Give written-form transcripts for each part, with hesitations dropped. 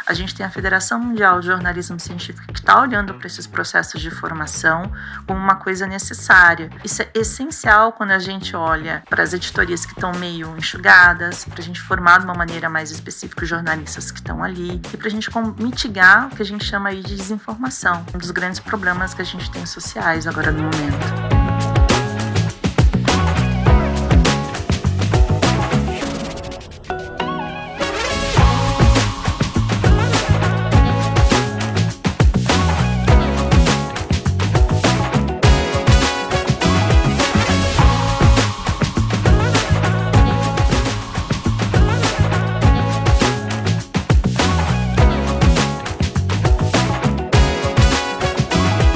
A gente tem a Federação Mundial de Jornalismo Científico que está olhando para esses processos de formação como uma coisa necessária. Isso é essencial quando a gente olha para as editorias que estão meio enxugadas, para a gente formar de uma maneira mais específica os jornalistas que estão ali e para a gente mitigar o que a gente chama aí de desinformação, um dos grandes problemas que a gente tem sociais agora no momento.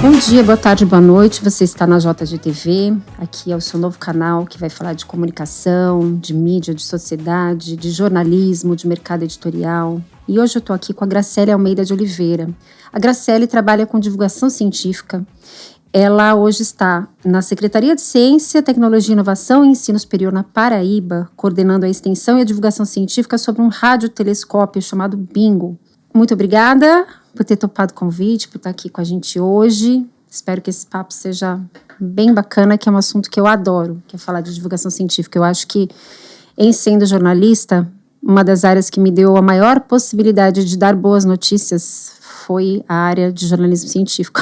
Bom dia, boa tarde, boa noite. Você está na JGTV. Aqui é o seu novo canal que vai falar de comunicação, de mídia, de sociedade, de jornalismo, de mercado editorial. E hoje eu estou aqui com a Graciele Almeida de Oliveira. A Graciele trabalha com divulgação científica. Ela hoje está na Secretaria de Ciência, Tecnologia, Inovação e Ensino Superior na Paraíba, coordenando a extensão e a divulgação científica sobre um radiotelescópio chamado Bingo. Muito obrigada por ter topado o convite, por estar aqui com a gente hoje. Espero que esse papo seja bem bacana, que é um assunto que eu adoro, que é falar de divulgação científica. Eu acho que, em sendo jornalista, uma das áreas que me deu a maior possibilidade de dar boas notícias foi a área de jornalismo científico.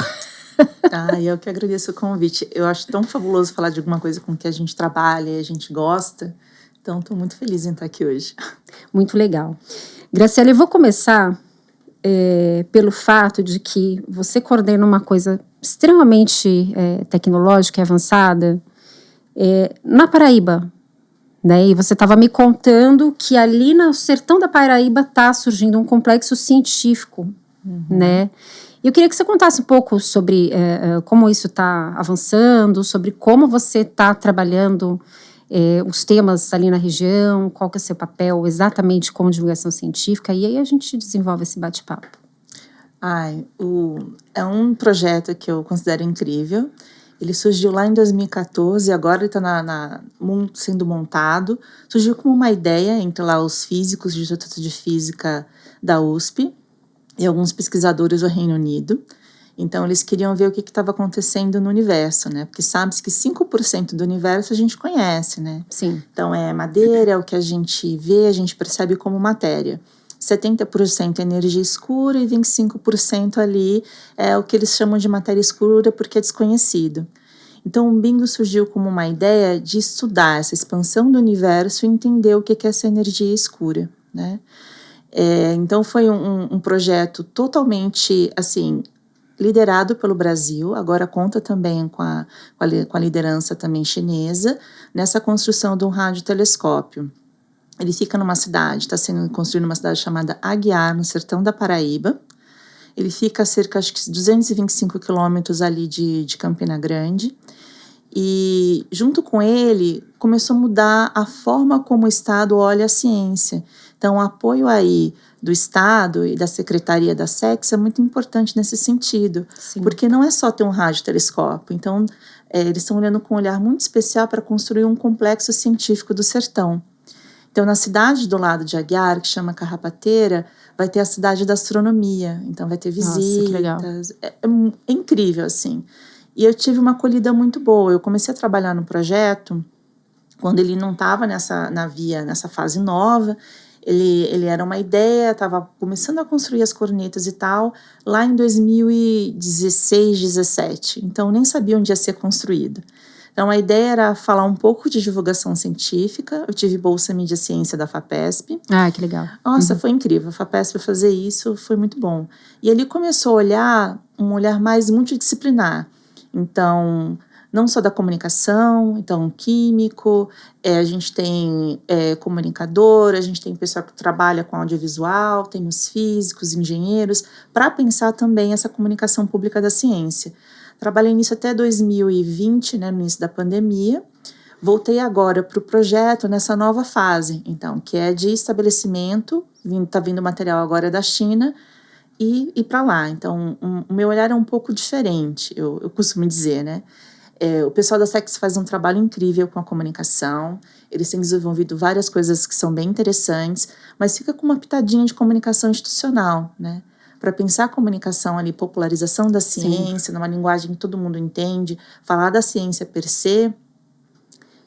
Eu que agradeço o convite. Eu acho tão fabuloso falar de alguma coisa com que a gente trabalha e a gente gosta. Então, estou muito feliz em estar aqui hoje. Muito legal. Graciele, eu vou começar pelo fato de que você coordena uma coisa extremamente tecnológica e avançada na Paraíba, né? E você estava me contando que ali no sertão da Paraíba está surgindo um complexo científico, né? E eu queria que você contasse um pouco sobre como isso está avançando, sobre como você está trabalhando os temas ali na região, qual que é o seu papel exatamente como divulgação científica, e aí a gente desenvolve esse bate-papo. É um projeto que eu considero incrível. Ele surgiu lá em 2014, agora ele está sendo montado. Surgiu como uma ideia entre lá os físicos do Instituto de Física da USP e alguns pesquisadores do Reino Unido. Então, eles queriam ver o que estava acontecendo no universo, né? Porque sabe-se que 5% do universo a gente conhece, né? Sim. Então, é madeira, é o que a gente vê, a gente percebe como matéria. 70% é energia escura e 25% ali é o que eles chamam de matéria escura porque é desconhecido. Então, o Bingo surgiu como uma ideia de estudar essa expansão do universo e entender o que é essa energia escura, né? Então, foi um projeto totalmente, assim, liderado pelo Brasil, agora conta também com a liderança também chinesa, nessa construção de um radiotelescópio. Ele fica numa cidade, está sendo construído numa cidade chamada Aguiar, no sertão da Paraíba. Ele fica a cerca, acho que 225 quilômetros ali de Campina Grande. E junto com ele, começou a mudar a forma como o Estado olha a ciência. Então, o apoio aí do Estado e da Secretaria da SEX é muito importante nesse sentido. Sim. Porque não é só ter um radiotelescópio. Então, eles estão olhando com um olhar muito especial para construir um complexo científico do sertão. Então, na cidade do lado de Aguiar, que chama Carrapateira, vai ter a cidade da astronomia. Então, vai ter visitas. Nossa, que legal. É incrível, assim. E eu tive uma acolhida muito boa. Eu comecei a trabalhar no projeto quando ele não estava nessa fase nova. Ele era uma ideia, estava começando a construir as cornetas e tal, lá em 2016, 2017. Então, nem sabia onde ia ser construído. Então, a ideia era falar um pouco de divulgação científica. Eu tive Bolsa Mídia Ciência da FAPESP. Que legal. Nossa, foi incrível. A FAPESP fazer isso foi muito bom. E ele começou a olhar um olhar mais multidisciplinar. Então, não só da comunicação, então químico, a gente tem comunicador, a gente tem pessoal que trabalha com audiovisual, tem os físicos, engenheiros, para pensar também essa comunicação pública da ciência. Trabalhei nisso até 2020, né, no início da pandemia. Voltei agora para o projeto nessa nova fase, então, que é de estabelecimento, está vindo material agora da China, e para lá. Então, o meu olhar é um pouco diferente, eu costumo dizer, né? O pessoal da SEX faz um trabalho incrível com a comunicação, eles têm desenvolvido várias coisas que são bem interessantes, mas fica com uma pitadinha de comunicação institucional, né? Para pensar a comunicação ali, popularização da ciência, numa linguagem que todo mundo entende, falar da ciência per se,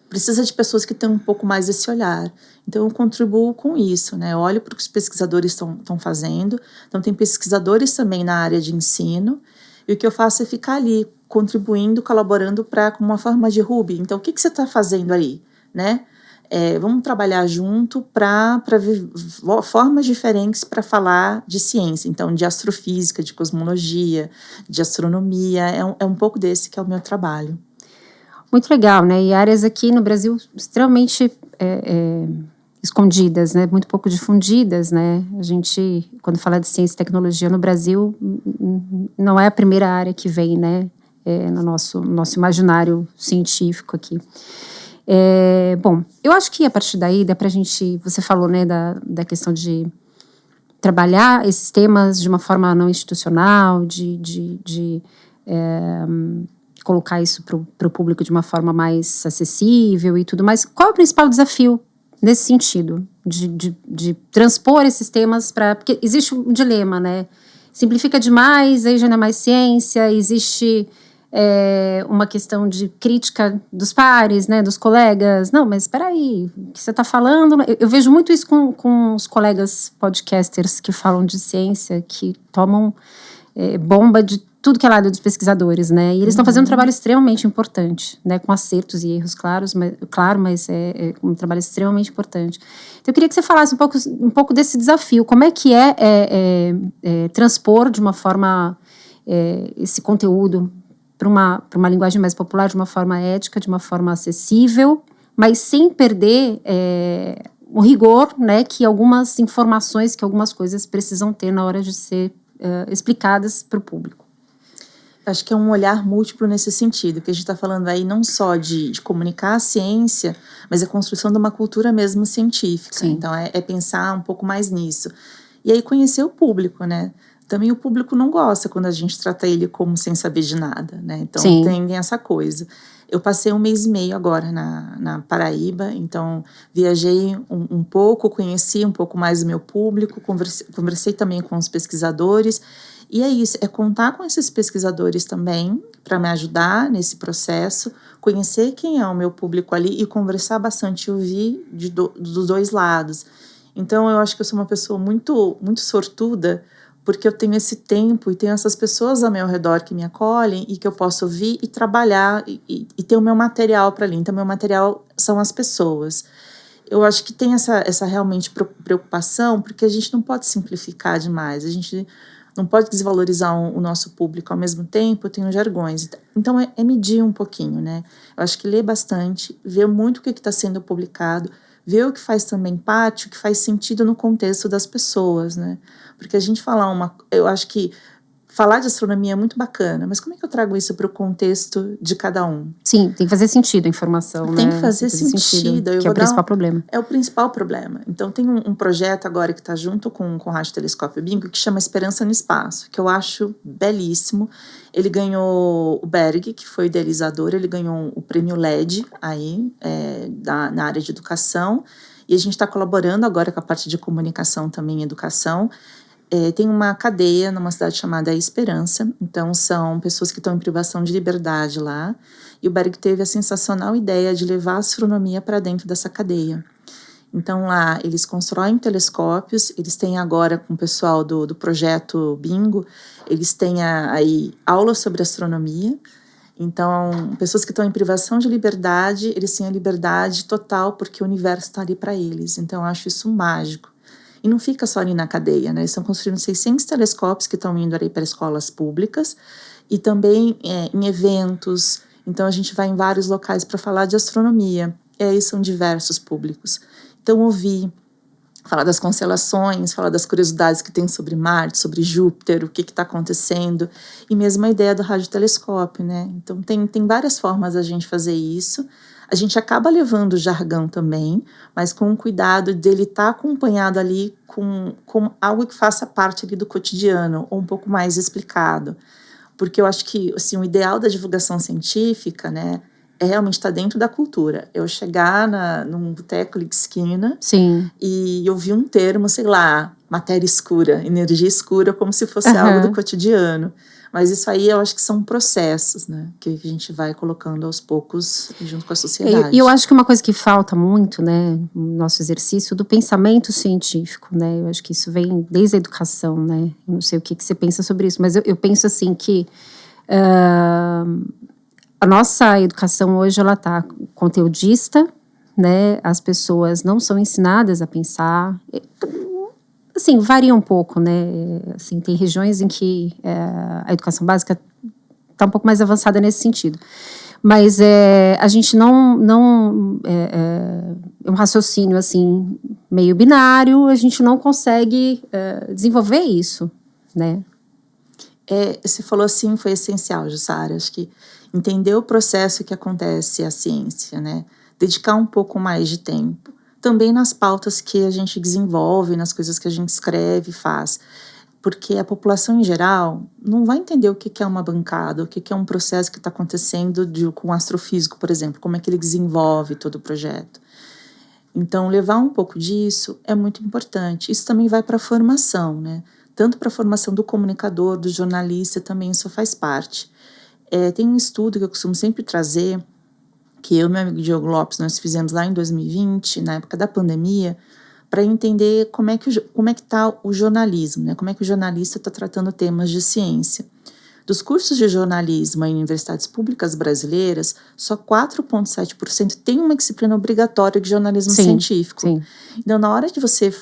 precisa de pessoas que tenham um pouco mais esse olhar. Então, eu contribuo com isso, né? Eu olho para o que os pesquisadores estão fazendo. Então, tem pesquisadores também na área de ensino, e o que eu faço é ficar ali, contribuindo, colaborando com uma forma de Ruby. Então, o que você está fazendo aí, né? Vamos trabalhar junto para ver formas diferentes para falar de ciência. Então, de astrofísica, de cosmologia, de astronomia. É um pouco desse que é o meu trabalho. Muito legal, né? E áreas aqui no Brasil extremamente escondidas, né? Muito pouco difundidas, né? A gente, quando fala de ciência e tecnologia no Brasil, não é a primeira área que vem, né? No nosso imaginário científico aqui. Bom, eu acho que a partir daí dá pra gente, você falou, né, da questão de trabalhar esses temas de uma forma não institucional, de colocar isso para o público de uma forma mais acessível e tudo mais. Qual é o principal desafio nesse sentido, de transpor esses temas para... Porque existe um dilema, né? Simplifica demais, aí já não é mais ciência, existe uma questão de crítica dos pares, né, dos colegas. Não, mas espera aí, o que você está falando? Eu vejo muito isso com os colegas podcasters que falam de ciência, que tomam bomba de tudo que é lado dos pesquisadores, né? E eles estão fazendo um trabalho extremamente importante, né? Com acertos e erros mas é um trabalho extremamente importante. Então, eu queria que você falasse um pouco desse desafio. Como é que transpor de uma forma esse conteúdo para uma linguagem mais popular, de uma forma ética, de uma forma acessível, mas sem perder o rigor, né? Que algumas informações, que algumas coisas precisam ter na hora de ser explicadas para o público. Acho que é um olhar múltiplo nesse sentido, que a gente está falando aí não só de comunicar a ciência, mas a construção de uma cultura mesmo científica. Sim. Então, é pensar um pouco mais nisso. E aí conhecer o público, né? Também o público não gosta quando a gente trata ele como sem saber de nada, né? Então, sim, tem essa coisa. Eu passei 1 mês e meio agora na Paraíba, então viajei um pouco, conheci um pouco mais o meu público, conversei também com os pesquisadores. E é isso, é contar com esses pesquisadores também para me ajudar nesse processo, conhecer quem é o meu público ali e conversar bastante, ouvir dos dois lados. Então, eu acho que eu sou uma pessoa muito, muito sortuda, porque eu tenho esse tempo e tenho essas pessoas ao meu redor que me acolhem e que eu posso ouvir e trabalhar e ter o meu material para ali. Então, meu material são as pessoas. Eu acho que tem essa realmente preocupação, porque a gente não pode simplificar demais, a gente não pode desvalorizar o nosso público. Ao mesmo tempo, eu tenho jargões. Então, é medir um pouquinho, né? Eu acho que ler bastante, ver muito o que está sendo publicado, ver o que faz também parte, o que faz sentido no contexto das pessoas, né? Porque a gente eu acho que falar de astronomia é muito bacana, mas como é que eu trago isso para o contexto de cada um? Sim, tem que fazer sentido a informação, né? Tem que fazer sentido. Que é o principal problema. É o principal problema. Então, tem um projeto agora que está junto com o Rádio Telescópio Bingo, que chama Esperança no Espaço, que eu acho belíssimo. Ele ganhou o Berg, que foi o idealizador, ele ganhou o prêmio LED aí, na área de educação, e a gente está colaborando agora com a parte de comunicação também e educação. Tem uma cadeia numa cidade chamada Esperança, então são pessoas que estão em privação de liberdade lá, e o Berg teve a sensacional ideia de levar a astronomia para dentro dessa cadeia. Então lá eles constroem telescópios, eles têm agora com o pessoal do projeto Bingo, eles têm aí aulas sobre astronomia. Então, pessoas que estão em privação de liberdade, eles têm a liberdade total porque o universo está ali para eles. Então, eu acho isso mágico. E não fica só ali na cadeia, né? Eles estão construindo 600 telescópios que estão indo ali para escolas públicas e também em eventos. Então, a gente vai em vários locais para falar de astronomia. E aí são diversos públicos. Então, ouvir, falar das constelações, falar das curiosidades que tem sobre Marte, sobre Júpiter, o que está acontecendo. E mesmo a ideia do radiotelescópio, né? Então, tem várias formas da gente fazer isso. A gente acaba levando o jargão também, mas com o cuidado dele estar acompanhado ali com algo que faça parte ali do cotidiano, ou um pouco mais explicado. porque eu acho que assim, o ideal da divulgação científica, né, é realmente estar dentro da cultura. Eu chegar num boteco de esquina Sim. e ouvir um termo, sei lá, matéria escura, energia escura, como se fosse algo do cotidiano. Mas isso aí eu acho que são processos, né, que a gente vai colocando aos poucos junto com a sociedade. E eu acho que uma coisa que falta muito, né, no nosso exercício, do pensamento científico, né, eu acho que isso vem desde a educação, né, eu não sei o que você pensa sobre isso, mas eu penso assim que a nossa educação hoje, ela está conteudista, né, as pessoas não são ensinadas a pensar, assim, varia um pouco, né, assim, tem regiões em que a educação básica está um pouco mais avançada nesse sentido. Mas a gente não é um raciocínio, assim, meio binário, a gente não consegue desenvolver isso, né? Você falou assim, foi essencial, Jussara, acho que entender o processo que acontece a ciência, né? Dedicar um pouco mais de tempo. Também nas pautas que a gente desenvolve, nas coisas que a gente escreve e faz. Porque a população em geral não vai entender o que é uma bancada, o que é um processo que está acontecendo com um astrofísico, por exemplo, como é que ele desenvolve todo o projeto. Então, levar um pouco disso é muito importante. Isso também vai para a formação, né? Tanto para a formação do comunicador, do jornalista, também isso faz parte. Tem um estudo que eu costumo sempre trazer, que eu e meu amigo Diogo Lopes, nós fizemos lá em 2020, na época da pandemia, para entender como é que está o jornalismo, né? Como é que o jornalista está tratando temas de ciência. Dos cursos de jornalismo em universidades públicas brasileiras, só 4,7% tem uma disciplina obrigatória de jornalismo científico. Sim. Então, na hora de você...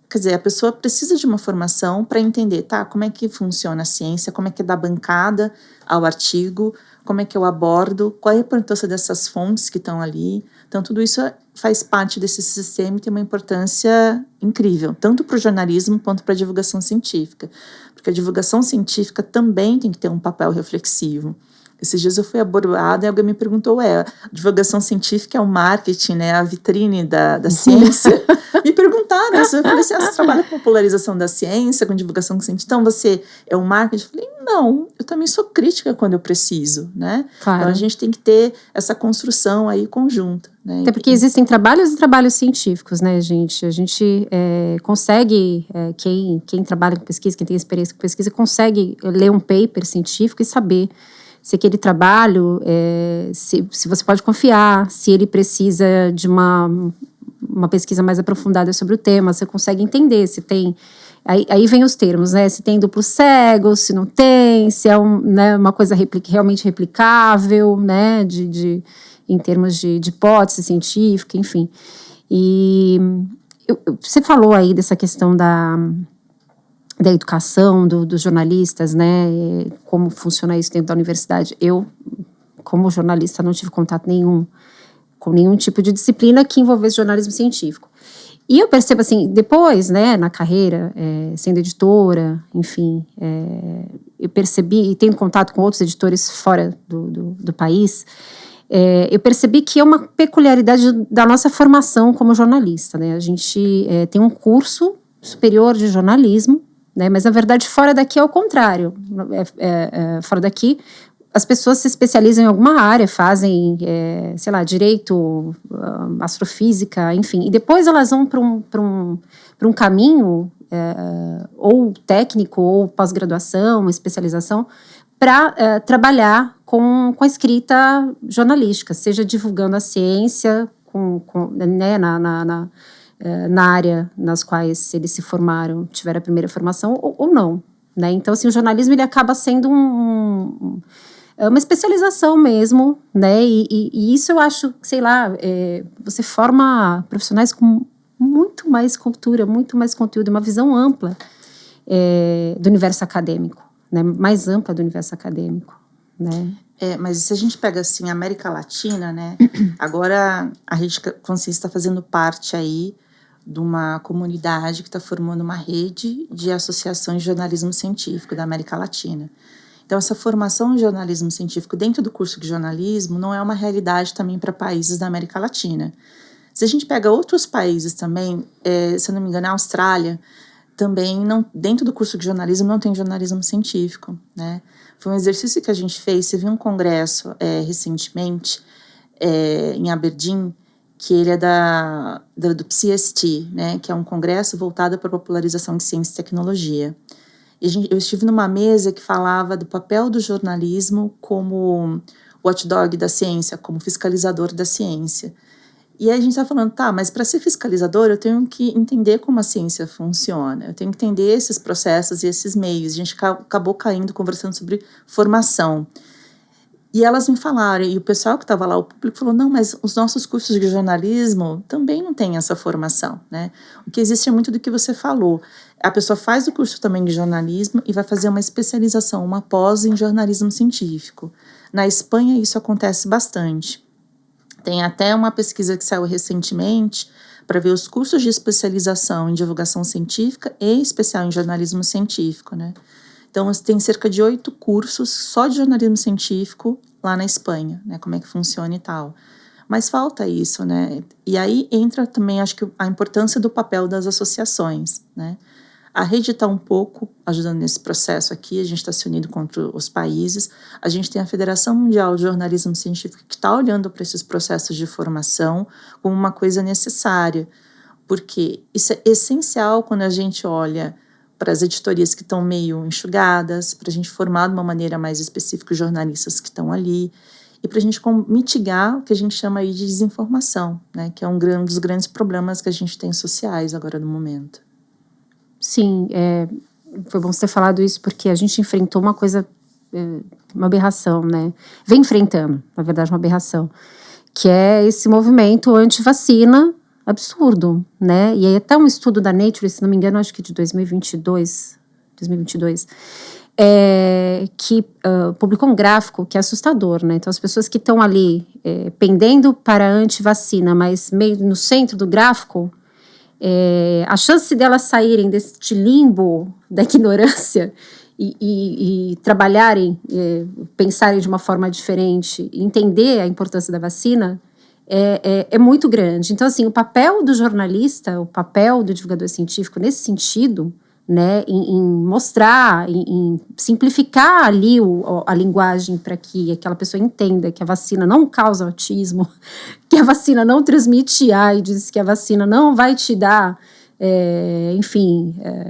Quer dizer, a pessoa precisa de uma formação para entender, tá, como é que funciona a ciência, como é que dá bancada ao artigo, como é que eu abordo, qual é a importância dessas fontes que estão ali. Então, tudo isso faz parte desse sistema e tem uma importância incrível, tanto para o jornalismo quanto para a divulgação científica. Porque a divulgação científica também tem que ter um papel reflexivo. Esses dias eu fui abordada e alguém me perguntou, divulgação científica é o marketing, né, a vitrine da ciência? Me perguntaram, eu falei assim, você trabalha com popularização da ciência, com divulgação científica, então você é o marketing? Eu falei, não, eu também sou crítica quando eu preciso, né? Claro. Então a gente tem que ter essa construção aí conjunta, né? Até porque existem trabalhos e trabalhos científicos, né, gente? A gente consegue, quem trabalha com pesquisa, quem tem experiência com pesquisa, consegue ler um paper científico e saber se aquele trabalho, se você pode confiar, se ele precisa de uma pesquisa mais aprofundada sobre o tema, você consegue entender se tem... Aí vem os termos, né? Se tem duplo cego, se não tem, se é uma coisa realmente replicável, né? Em termos de hipótese científica, enfim. E você falou aí dessa questão da educação, dos jornalistas, né, como funciona isso dentro da universidade. Eu, como jornalista, não tive contato nenhum com nenhum tipo de disciplina que envolvesse jornalismo científico. E eu percebo, assim, depois, né, na carreira, sendo editora, enfim, eu percebi, e tendo contato com outros editores fora do país, eu percebi que é uma peculiaridade da nossa formação como jornalista, né, a gente tem um curso superior de jornalismo, né, mas, na verdade, fora daqui é o contrário. Fora daqui, as pessoas se especializam em alguma área, fazem, sei lá, direito, astrofísica, enfim. E depois elas vão para um caminho, ou técnico, ou pós-graduação, especialização, para trabalhar com a escrita jornalística, seja divulgando a ciência, né, na área nas quais eles se formaram, tiveram a primeira formação ou não, né? Então, assim, o jornalismo ele acaba sendo uma especialização mesmo, né? E isso eu acho, sei lá, você forma profissionais com muito mais cultura, muito mais conteúdo, uma visão ampla do universo acadêmico, né? Mais ampla do universo acadêmico, né? Mas se a gente pega, assim, a América Latina, né? Agora a Rede Consciência está fazendo parte aí de uma comunidade que está formando uma rede de associações de jornalismo científico da América Latina. Então, essa formação em jornalismo científico dentro do curso de jornalismo não é uma realidade também para países da América Latina. Se a gente pega outros países também, se eu não me engano, a Austrália também, dentro do curso de jornalismo, não tem jornalismo científico, né? Foi um exercício que a gente fez, você viu um congresso recentemente, em Aberdeen, que ele é do PCST, né? Que é um congresso voltado para a popularização de ciência e tecnologia. Eu estive numa mesa que falava do papel do jornalismo como watchdog da ciência, como fiscalizador da ciência. E aí a gente está falando, tá, mas para ser fiscalizador eu tenho que entender como a ciência funciona, eu tenho que entender esses processos e esses meios. A gente acabou conversando sobre formação. E elas me falaram, e o pessoal que estava lá, o público falou, não, mas os nossos cursos de jornalismo também não têm essa formação, né? O que existe é muito do que você falou. A pessoa faz o curso também de jornalismo e vai fazer uma especialização, uma pós em jornalismo científico. Na Espanha isso acontece bastante. Tem até uma pesquisa que saiu recentemente para ver os cursos de especialização em divulgação científica e especial em jornalismo científico, né? Então, tem cerca de 8 cursos só de jornalismo científico lá na Espanha, né? Como é que funciona e tal. Mas falta isso, né? E aí entra também, acho que, a importância do papel das associações, né? A rede está um pouco ajudando nesse processo aqui, a gente está se unindo contra os países. A gente tem a Federação Mundial de Jornalismo Científico que está olhando para esses processos de formação como uma coisa necessária, porque isso é essencial quando a gente olha para as editorias que estão meio enxugadas, para a gente formar de uma maneira mais específica os jornalistas que estão ali, e para a gente mitigar o que a gente chama aí de desinformação, né, que é um dos grandes problemas que a gente tem sociais agora no momento. Sim, foi bom você ter falado isso, porque a gente enfrentou uma coisa, uma aberração, né? Vem enfrentando, na verdade, uma aberração, que é esse movimento anti-vacina absurdo, né? E aí até um estudo da Nature, se não me engano, acho que de 2022, que publicou um gráfico que é assustador, né? Então as pessoas que estão ali pendendo para a anti-vacina, mas meio no centro do gráfico, a chance delas saírem deste limbo da ignorância e trabalharem, pensarem de uma forma diferente, entender a importância da vacina, é muito grande. Então, assim, o papel do jornalista, o papel do divulgador científico nesse sentido, né, em mostrar, em simplificar ali a linguagem para que aquela pessoa entenda que a vacina não causa autismo, que a vacina não transmite AIDS, que a vacina não vai te dar,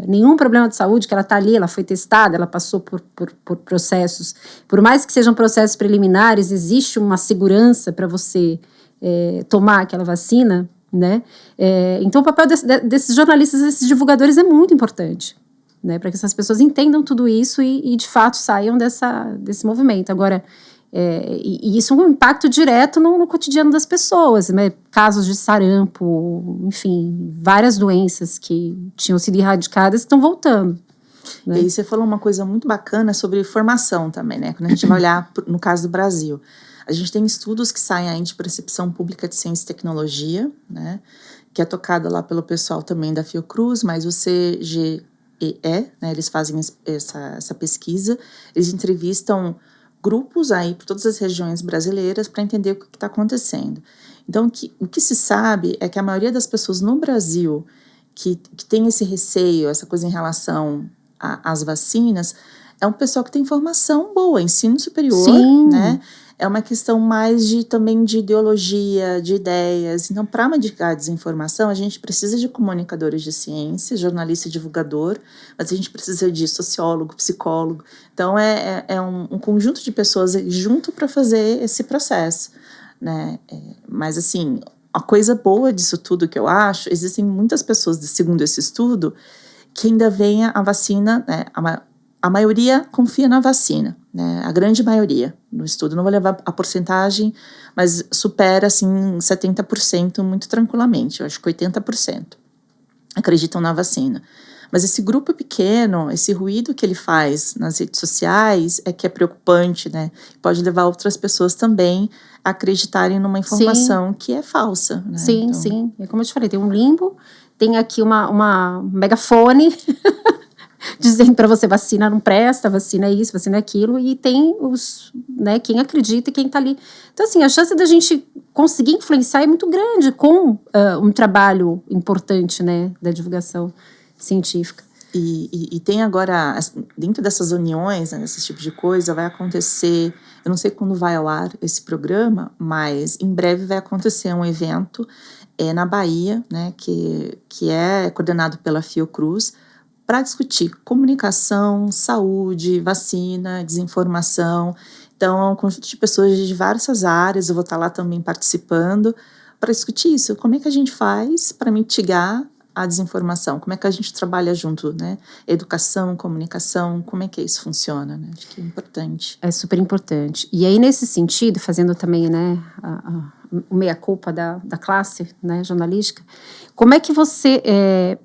nenhum problema de saúde, que ela está ali, ela foi testada, ela passou por processos, por mais que sejam processos preliminares, existe uma segurança para você tomar aquela vacina, né? Então o papel desses jornalistas, desses divulgadores é muito importante, né? Para que essas pessoas entendam tudo isso e de fato saiam desse movimento. Agora, e isso é um impacto direto no cotidiano das pessoas, né? Casos de sarampo, enfim, várias doenças que tinham sido erradicadas estão voltando. Né? E aí você falou uma coisa muito bacana sobre formação também, né? Quando a gente vai olhar no caso do Brasil, a gente tem estudos que saem aí de percepção pública de ciência e tecnologia, né? Que é tocada lá pelo pessoal também da Fiocruz, mas o CGEE, né? Eles fazem essa pesquisa, eles entrevistam grupos aí por todas as regiões brasileiras para entender o que está acontecendo. Então, o que se sabe é que a maioria das pessoas no Brasil que tem esse receio, essa coisa em relação às vacinas, é um pessoal que tem formação boa, ensino superior, Sim. Né? É uma questão mais também de ideologia, de ideias. Então, para mitigar a desinformação, a gente precisa de comunicadores de ciência, jornalista e divulgador, mas a gente precisa de sociólogo, psicólogo. Então, é um conjunto de pessoas junto para fazer esse processo, né? Mas, assim, a coisa boa disso tudo que eu acho, existem muitas pessoas, segundo esse estudo, que ainda veem a vacina, né? A maioria confia na vacina, né? A grande maioria no estudo, não vou levar a porcentagem, mas supera assim 70% muito tranquilamente, eu acho que 80% acreditam na vacina. Mas esse grupo pequeno, esse ruído que ele faz nas redes sociais é que é preocupante, né? Pode levar outras pessoas também a acreditarem numa informação que é falsa, né? Sim, então... sim. É como eu te falei, tem um limbo, tem aqui uma megafone dizendo para você, vacina não presta, vacina é isso, vacina é aquilo, e tem né, quem acredita e quem está ali. Então, assim, a chance da gente conseguir influenciar é muito grande com um trabalho importante, né, da divulgação científica. E tem agora, dentro dessas uniões, né, desse tipo de coisa, vai acontecer, eu não sei quando vai ao ar esse programa, mas em breve vai acontecer um evento na Bahia, né, que é coordenado pela Fiocruz, para discutir comunicação, saúde, vacina, desinformação. Então, é um conjunto de pessoas de diversas áreas, eu vou estar lá também participando, para discutir isso. Como é que a gente faz para mitigar a desinformação? Como é que a gente trabalha junto, né? Educação, comunicação, como é que isso funciona, né? Acho que é importante. É super importante. E aí, nesse sentido, fazendo também, né, o meia-culpa da classe, né, jornalística, como é que você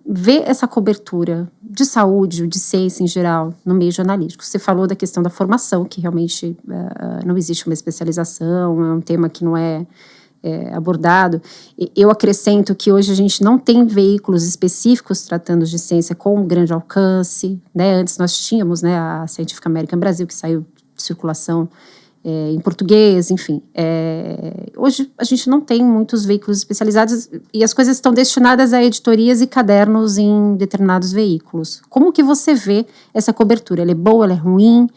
vê essa cobertura de saúde, de ciência em geral, no meio jornalístico? Você falou da questão da formação, que realmente não existe uma especialização, é um tema que não é abordado. Eu acrescento que hoje a gente não tem veículos específicos tratando de ciência com grande alcance, né? Antes nós tínhamos, né, a Scientific American Brasil, que saiu de circulação em português, enfim. Hoje a gente não tem muitos veículos especializados e as coisas estão destinadas a editorias e cadernos em determinados veículos. Como que você vê essa cobertura? Ela é boa, ela é ruim?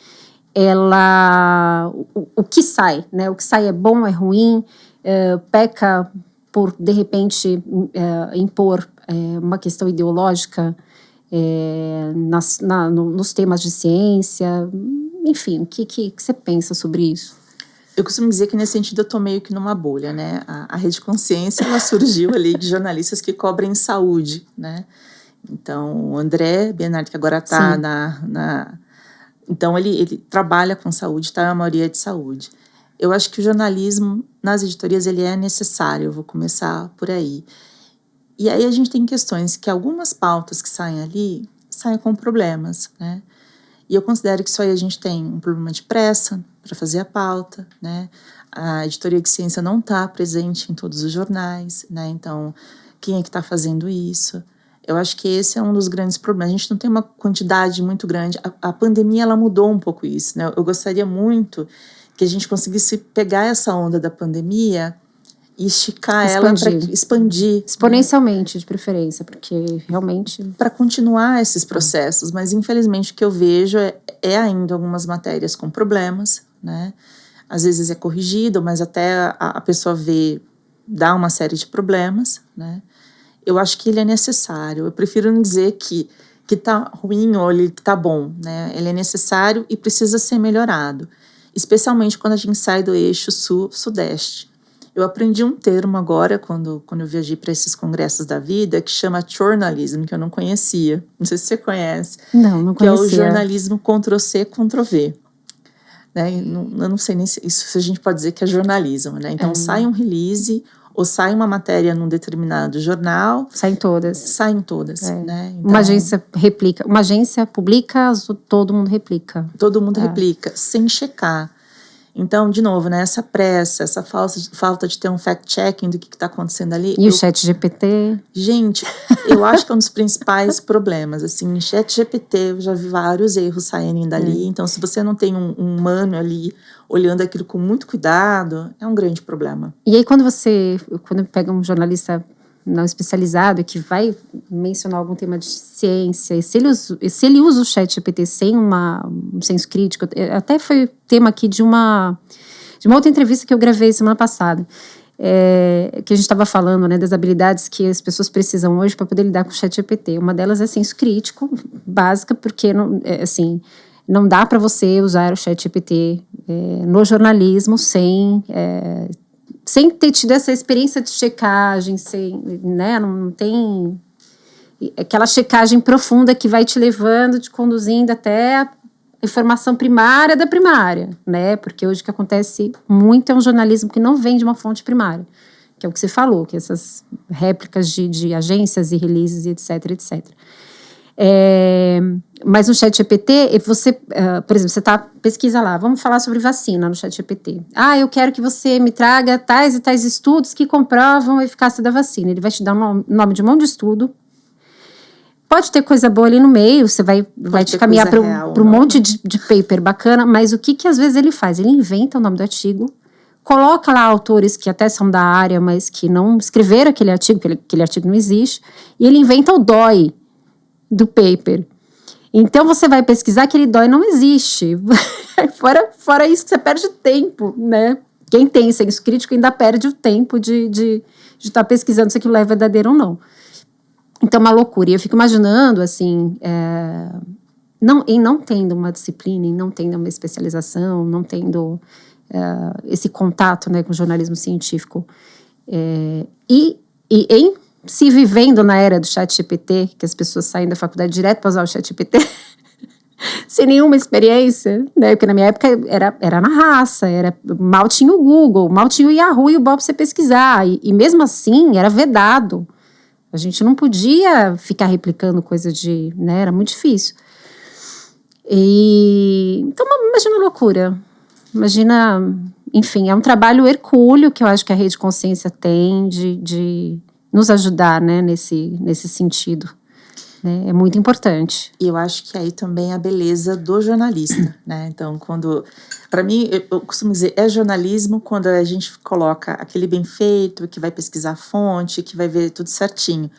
O que sai, né? O que sai é bom, é ruim? Peca por, de repente, impor uma questão ideológica nos temas de ciência, enfim, o que você pensa sobre isso? Eu costumo dizer que nesse sentido eu estou meio que numa bolha, né? A Rede Consciência, ela surgiu ali de jornalistas que cobrem saúde, né? Então, o André Bernardi, que agora está Então, ele trabalha com saúde, está na maioria de saúde. Eu acho que o jornalismo nas editorias ele é necessário, eu vou começar por aí. E aí a gente tem questões que algumas pautas que saem ali, saem com problemas, né? E eu considero que isso aí a gente tem um problema de pressa para fazer a pauta, né? A editoria de ciência não está presente em todos os jornais, né? Então, quem é que está fazendo isso? Eu acho que esse é um dos grandes problemas. A gente não tem uma quantidade muito grande. A pandemia, ela mudou um pouco isso, né? Eu gostaria muito que a gente conseguisse pegar essa onda da pandemia e esticar ela para expandir. Exponencialmente, de preferência, porque realmente... Para continuar esses processos, mas infelizmente o que eu vejo é ainda algumas matérias com problemas, né? Às vezes é corrigido, mas até a pessoa dá uma série de problemas, né? Eu acho que ele é necessário. Eu prefiro não dizer que tá ruim ou que tá bom, né? Ele é necessário e precisa ser melhorado, especialmente quando a gente sai do eixo sul-sudeste. Eu aprendi um termo agora, quando eu viajei para esses congressos da vida, que chama journalism, que eu não conhecia. Não sei se você conhece. Não conhecia. Que é o jornalismo Ctrl-C, Ctrl-V. Né? Eu não sei nem se a gente pode dizer que é jornalismo, né? Então, sai um release ou sai uma matéria num determinado jornal. Saem todas. Né? Então, uma agência publica, todo mundo replica. Todo mundo replica, sem checar. Então, de novo, né, essa pressa, essa falta de ter um fact-checking do que está acontecendo ali. E o ChatGPT? Gente, eu acho que é um dos principais problemas. Assim, ChatGPT, eu já vi vários erros saindo dali. Então, se você não tem um humano ali olhando aquilo com muito cuidado, é um grande problema. E aí, quando pega um jornalista não especializado que vai mencionar algum tema de ciência, e se ele usa o ChatGPT sem um senso crítico, até foi tema aqui de uma outra entrevista que eu gravei semana passada, que a gente estava falando, né, das habilidades que as pessoas precisam hoje para poder lidar com o ChatGPT. Uma delas é senso crítico, básica, porque não dá para você usar o ChatGPT no jornalismo sem ter tido essa experiência de checagem, né, não tem aquela checagem profunda que vai te levando, te conduzindo até a informação primária da primária, né, porque hoje o que acontece muito é um jornalismo que não vem de uma fonte primária, que é o que você falou, que essas réplicas de agências e releases, etc, etc. Mas no ChatGPT, por exemplo, você pesquisa lá, vamos falar sobre vacina no ChatGPT. Eu quero que você me traga tais e tais estudos que comprovam a eficácia da vacina. Ele vai te dar um nome de um monte de estudo. Pode ter coisa boa ali no meio, você vai te caminhar para um monte de paper bacana, mas o que às vezes ele faz? Ele inventa o nome do artigo, coloca lá autores que até são da área, mas que não escreveram aquele artigo, porque aquele artigo não existe, e ele inventa o DOI do paper. Então, você vai pesquisar, aquele dói não existe. Fora isso, você perde tempo, né? Quem tem senso crítico ainda perde o tempo de estar pesquisando se aquilo é verdadeiro ou não. Então, é uma loucura. E eu fico imaginando, assim, não tendo uma disciplina, não tendo uma especialização, não tendo esse contato, né, com o jornalismo científico, e em se vivendo na era do ChatGPT, que as pessoas saem da faculdade direto para usar o ChatGPT, sem nenhuma experiência, né? Porque na minha época era na raça, mal tinha o Google, mal tinha o Yahoo e o Bob pra você pesquisar, e mesmo assim era vedado. A gente não podia ficar replicando coisa né? Era muito difícil. Então, imagina a loucura. Imagina, enfim, é um trabalho hercúleo que eu acho que a Rede Consciência tem de nos ajudar, né, nesse sentido. É muito importante. E eu acho que aí também a beleza do jornalista, né? Então, para mim, eu costumo dizer, é jornalismo quando a gente coloca aquele bem feito, que vai pesquisar a fonte, que vai ver tudo certinho.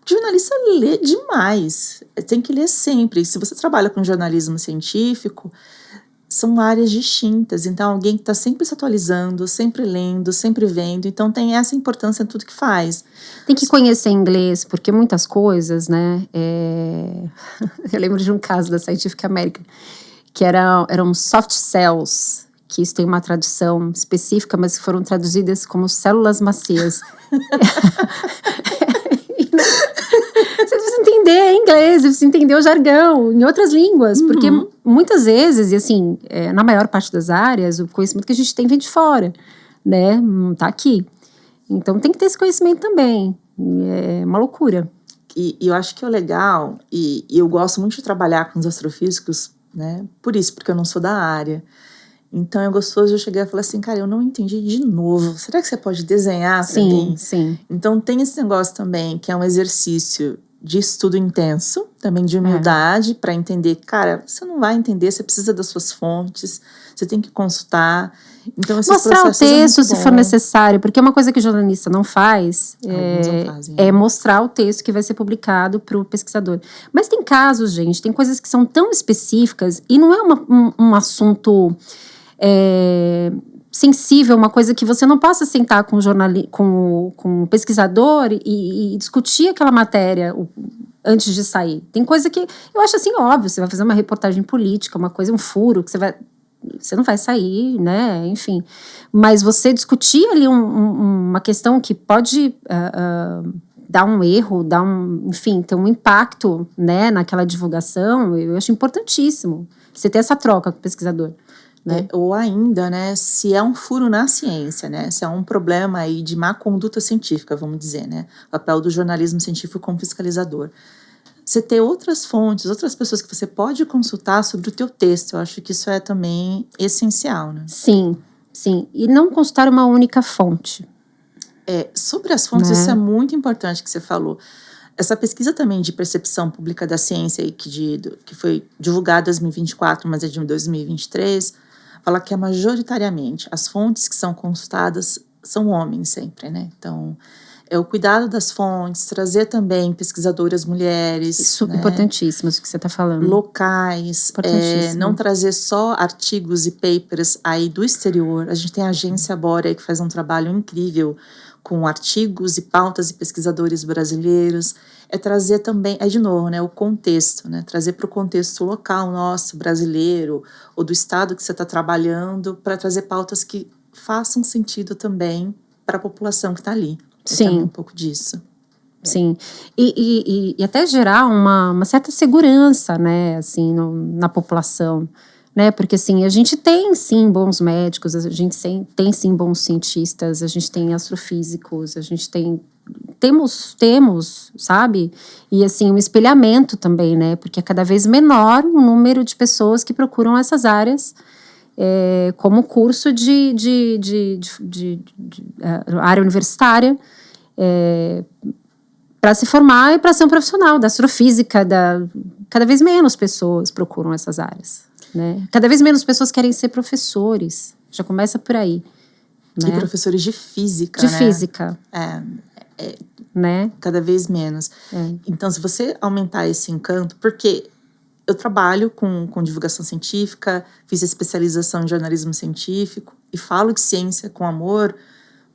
O jornalista lê demais, tem que ler sempre. Se você trabalha com jornalismo científico, são áreas distintas, então alguém que está sempre se atualizando, sempre lendo, sempre vendo, então tem essa importância em tudo que faz. Tem que conhecer inglês, porque muitas coisas, né, eu lembro de um caso da Scientific American, que eram soft cells, que isso tem uma tradução específica, mas que foram traduzidas como células macias. Você precisa entender inglês, você precisa entender o jargão em outras línguas, porque muitas vezes, e assim, na maior parte das áreas, o conhecimento que a gente tem vem de fora, né, não tá aqui. Então tem que ter esse conhecimento também, é uma loucura. E eu acho que é legal, e eu gosto muito de trabalhar com os astrofísicos, né, por isso, porque eu não sou da área. Então é gostoso eu chegar e falar assim, cara, eu não entendi de novo. Será que você pode desenhar para mim? Sim. Então tem esse negócio também, que é um exercício de estudo intenso, também de humildade, para entender, cara, você não vai entender, você precisa das suas fontes, você tem que consultar. Então, mostrar o texto se for necessário, porque uma coisa que o jornalista não faz é mostrar o texto que vai ser publicado para o pesquisador. Mas tem casos, gente, tem coisas que são tão específicas e não é um assunto sensível, uma coisa que você não possa sentar com o pesquisador e discutir aquela matéria antes de sair. Tem coisa que eu acho assim, óbvio, você vai fazer uma reportagem política, uma coisa, um furo, que você não vai sair, né, enfim. Mas você discutir ali uma questão que pode dar um erro, enfim, ter um impacto, né, naquela divulgação, eu acho importantíssimo você ter essa troca com o pesquisador. Né? Ou ainda, né, se é um furo na ciência, né, se é um problema aí de má conduta científica, vamos dizer, né, o papel do jornalismo científico como fiscalizador. Você ter outras fontes, outras pessoas que você pode consultar sobre o teu texto, eu acho que isso é também essencial, né? Sim. E não consultar uma única fonte. Sobre as fontes, isso é muito importante que você falou. Essa pesquisa também de percepção pública da ciência, aí, que foi divulgada em 2024, mas é de 2023, fala que majoritariamente as fontes que são consultadas são homens sempre, né? Então, o cuidado das fontes, trazer também pesquisadoras mulheres. Isso, né? Importantíssimo isso que você está falando. Locais, não trazer só artigos e papers aí do exterior. A gente tem a agência Bora aí, que faz um trabalho incrível com artigos e pautas e pesquisadores brasileiros. Trazer também, de novo, né, o contexto, né? Trazer para o contexto local nosso, brasileiro, ou do estado que você está trabalhando, para trazer pautas que façam sentido também para a população que está ali. Sim. Um pouco disso. Sim. E até gerar uma certa segurança, né, assim, na população, né, porque assim, a gente tem sim bons médicos, a gente tem sim bons cientistas, a gente tem astrofísicos, a gente temos, sabe, e assim, um espelhamento também, né, porque é cada vez menor o número de pessoas que procuram essas áreas como curso de área universitária, para se formar e para ser um profissional da astrofísica. Cada vez menos pessoas procuram essas áreas, né? Cada vez menos pessoas querem ser professores, já começa por aí, né? E professores de física, né? Física. Né? Cada vez menos. Então, se você aumentar esse encanto, porque eu trabalho com divulgação científica, fiz especialização em jornalismo científico e falo de ciência com amor,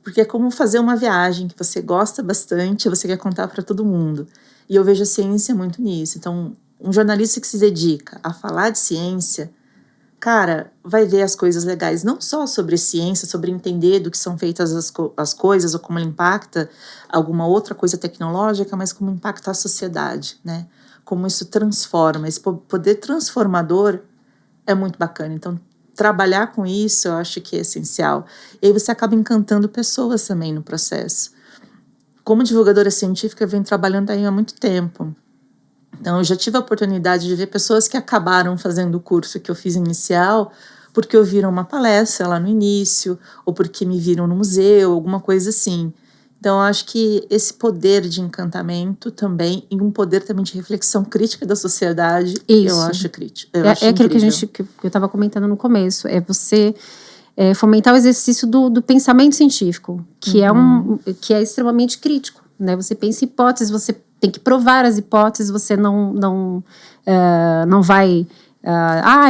porque é como fazer uma viagem que você gosta bastante, você quer contar para todo mundo. E eu vejo a ciência muito nisso. Então, um jornalista que se dedica a falar de ciência, cara, vai ver as coisas legais, não só sobre ciência, sobre entender do que são feitas as coisas ou como ela impacta alguma outra coisa tecnológica, mas como impacta a sociedade, né? Como isso transforma. Esse poder transformador é muito bacana. Então, trabalhar com isso eu acho que é essencial. E aí você acaba encantando pessoas também no processo. Como divulgadora científica, eu venho trabalhando aí há muito tempo. Então, eu já tive a oportunidade de ver pessoas que acabaram fazendo o curso que eu fiz inicial porque ouviram uma palestra lá no início, ou porque me viram no museu, alguma coisa assim. Então, eu acho que esse poder de encantamento também, e um poder também de reflexão crítica da sociedade, eu acho crítico. É aquilo que eu estava comentando no começo, é você fomentar o exercício do pensamento científico, que é extremamente crítico, né? Você pensa em hipóteses, você tem que provar as hipóteses, você não vai...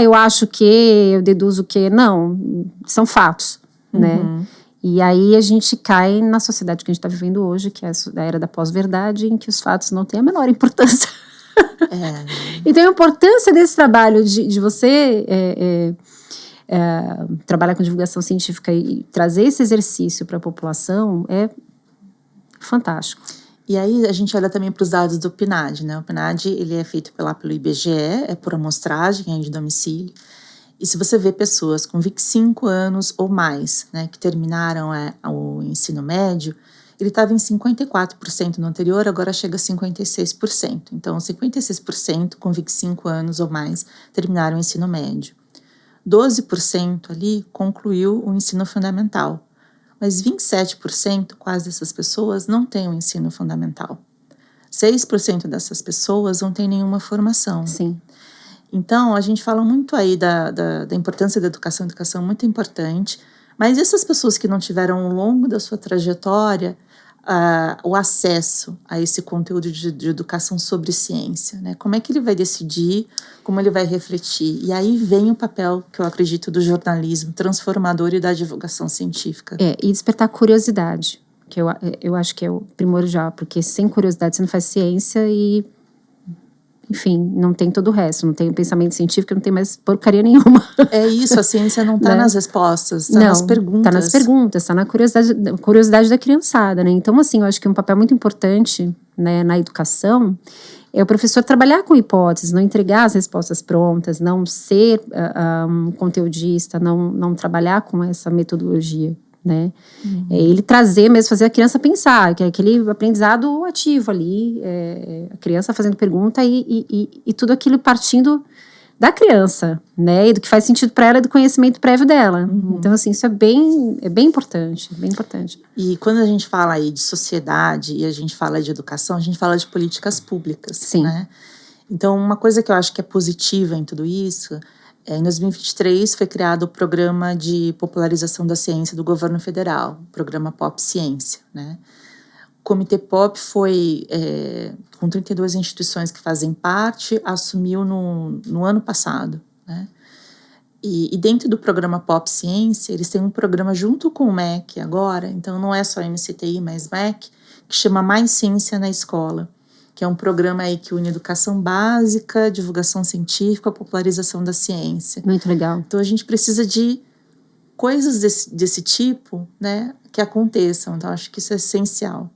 eu acho que, eu deduzo que... Não, são fatos, né? E aí a gente cai na sociedade que a gente está vivendo hoje, que é a era da pós-verdade, em que os fatos não têm a menor importância. Então a importância desse trabalho de você trabalhar com divulgação científica e trazer esse exercício para a população é fantástico. E aí a gente olha também para os dados do PNAD, né? O PNAD, ele é feito pelo IBGE, é por amostragem de domicílio. E se você vê pessoas com 25 anos ou mais, né, que terminaram o ensino médio, ele estava em 54% no anterior, agora chega a 56%. Então, 56% com 25 anos ou mais terminaram o ensino médio. 12% ali concluiu o ensino fundamental. Mas 27%, quase dessas pessoas, não têm o ensino fundamental. 6% dessas pessoas não têm nenhuma formação. Sim. Então, a gente fala muito aí da importância da educação é muito importante, mas essas pessoas que não tiveram ao longo da sua trajetória o acesso a esse conteúdo de educação sobre ciência, né? Como é que ele vai decidir, como ele vai refletir? E aí vem o papel, que eu acredito, do jornalismo transformador e da divulgação científica. E despertar curiosidade, que eu acho que é o primordial, porque sem curiosidade você não faz ciência e... Enfim, não tem todo o resto, não tem o pensamento científico, não tem mais porcaria nenhuma. É isso, a ciência não está nas respostas, está nas perguntas. Está nas perguntas, está na curiosidade da criançada, né? Então, assim, eu acho que um papel muito importante, né, na educação é o professor trabalhar com hipóteses, não entregar as respostas prontas, não ser um conteudista, não trabalhar com essa metodologia, né? Ele trazer mesmo, fazer a criança pensar, que é aquele aprendizado ativo ali, a criança fazendo pergunta e tudo aquilo partindo da criança, né? E do que faz sentido para ela e do conhecimento prévio dela. Então, assim, isso é bem importante, bem importante. E quando a gente fala aí de sociedade e a gente fala de educação, a gente fala de políticas públicas, Sim. Né? Então, uma coisa que eu acho que é positiva em tudo isso... Em 2023 foi criado o Programa de Popularização da Ciência do Governo Federal, o Programa POP Ciência, né? O Comitê POP foi, com 32 instituições que fazem parte, assumiu no ano passado, né? E dentro do Programa POP Ciência, eles têm um programa junto com o MEC agora, então não é só MCTI, mas MEC, que chama Mais Ciência na Escola, que é um programa aí que une educação básica, divulgação científica, popularização da ciência. Muito legal. Então, a gente precisa de coisas desse tipo, né, que aconteçam. Então, acho que isso é essencial.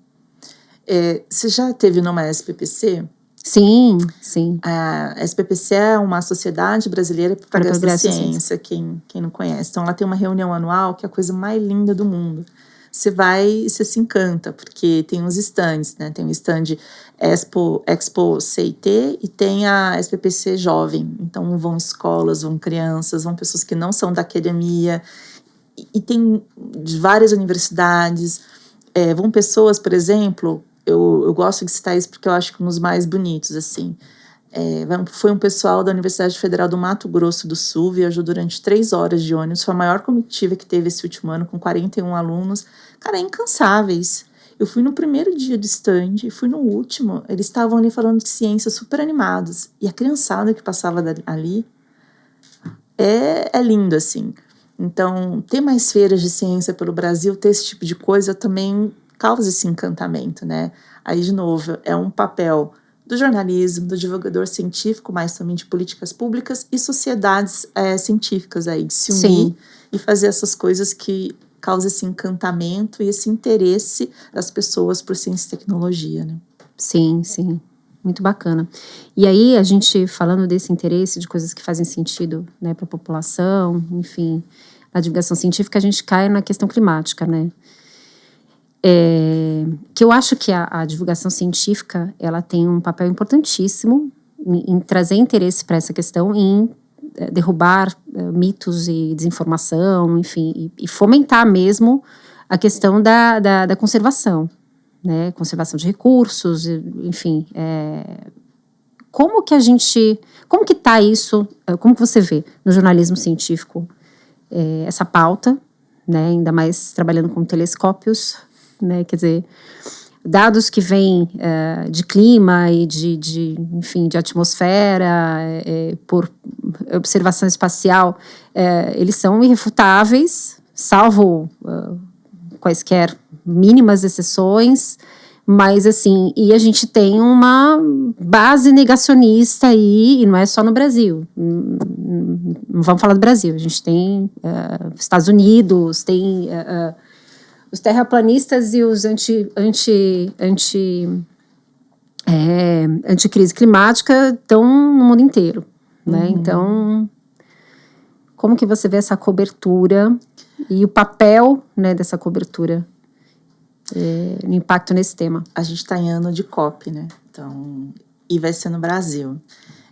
Você já teve numa SPPC? Sim, sim. A SPPC é uma Sociedade Brasileira para o Progresso da Ciência, quem não conhece. Então, ela tem uma reunião anual que é a coisa mais linda do mundo. Você vai e você se encanta, porque tem uns stands, né? Tem o stand Expo CIT e tem a SPPC Jovem. Então, vão escolas, vão crianças, vão pessoas que não são da academia. E tem de várias universidades. Vão pessoas, por exemplo, eu gosto de citar isso porque eu acho que um dos mais bonitos, assim. Foi um pessoal da Universidade Federal do Mato Grosso do Sul, viajou durante 3 horas de ônibus, foi a maior comitiva que teve esse último ano, com 41 alunos, cara, incansáveis. Eu fui no primeiro dia do stand e fui no último. Eles estavam ali falando de ciência super animados. E a criançada que passava ali é lindo, assim. Então, ter mais feiras de ciência pelo Brasil, ter esse tipo de coisa também causa esse encantamento, né? Aí, de novo, é um papel do jornalismo, do divulgador científico, mas também de políticas públicas e sociedades científicas aí, de se unir e fazer essas coisas que causam esse encantamento e esse interesse das pessoas por ciência e tecnologia, né? Sim, sim. Muito bacana. E aí, a gente falando desse interesse de coisas que fazem sentido, né, para a população, enfim, na divulgação científica, a gente cai na questão climática, né? Que eu acho que a divulgação científica, ela tem um papel importantíssimo em trazer interesse para essa questão, em derrubar mitos e desinformação, enfim, e fomentar mesmo a questão da conservação, né, conservação de recursos, enfim, como que está isso, como que você vê no jornalismo científico essa pauta, né, ainda mais trabalhando com telescópios, né, quer dizer, dados que vêm de clima e enfim, de atmosfera, por observação espacial, eles são irrefutáveis, salvo quaisquer mínimas exceções, mas assim, e a gente tem uma base negacionista aí, e não é só no Brasil, não vamos falar do Brasil, a gente tem Estados Unidos, tem os terraplanistas e os anticrise climática estão no mundo inteiro, né? Então, como que você vê essa cobertura e o papel, né, dessa cobertura no impacto nesse tema? A gente está em ano de COP, né? Então, e vai ser no Brasil.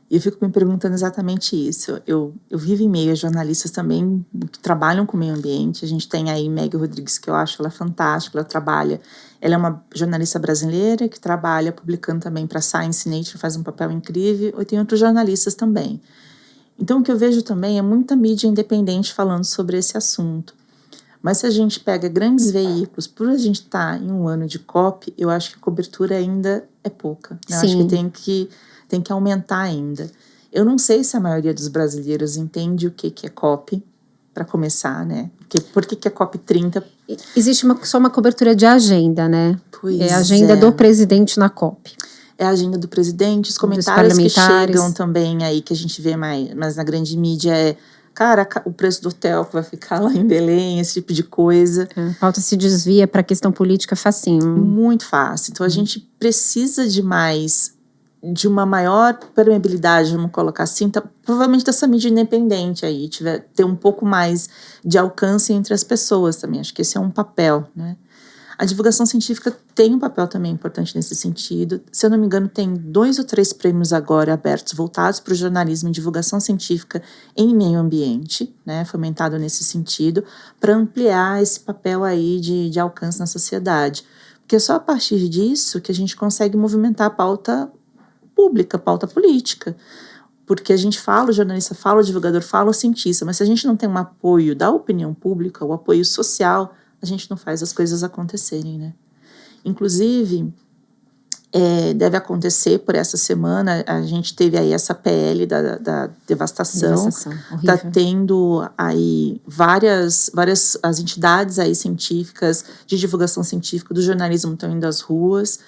E eu fico me perguntando exatamente isso. Eu vivo em meio a jornalistas também que trabalham com o meio ambiente. A gente tem aí Meg Rodrigues, que eu acho ela fantástica, ela é uma jornalista brasileira que trabalha publicando também para Science Nature, faz um papel incrível, e tem outros jornalistas também. Então, o que eu vejo também é muita mídia independente falando sobre esse assunto. Mas se a gente pega grandes veículos, por a gente estar em um ano de COP, eu acho que a cobertura ainda é pouca. Eu acho que tem que aumentar ainda. Eu não sei se a maioria dos brasileiros entende o que é COP, para começar, né? Por que é COP 30? Existe só uma cobertura de agenda, né? Pois a agenda do presidente na COP. É a agenda do presidente, os comentários que chegam também aí, que a gente vê mas na grande mídia cara, o preço do hotel que vai ficar lá em Belém, esse tipo de coisa. A pauta se desvia para a questão política facinho. Muito fácil. Então, a gente precisa de uma maior permeabilidade, vamos colocar assim, provavelmente dessa mídia independente aí, ter um pouco mais de alcance entre as pessoas também. Acho que esse é um papel, né? A divulgação científica tem um papel também importante nesse sentido. Se eu não me engano, tem 2 ou 3 prêmios agora abertos, voltados para o jornalismo e divulgação científica em meio ambiente, né, fomentado nesse sentido, para ampliar esse papel aí de alcance na sociedade. Porque é só a partir disso que a gente consegue movimentar a pauta pública, pauta política. Porque a gente fala, o jornalista fala, o divulgador fala, o cientista, mas se a gente não tem um apoio da opinião pública, o apoio social, a gente não faz as coisas acontecerem, né? Inclusive, deve acontecer por essa semana, a gente teve aí essa PL da devastação. Está tendo aí várias as entidades aí científicas, de divulgação científica, do jornalismo estão indo às ruas.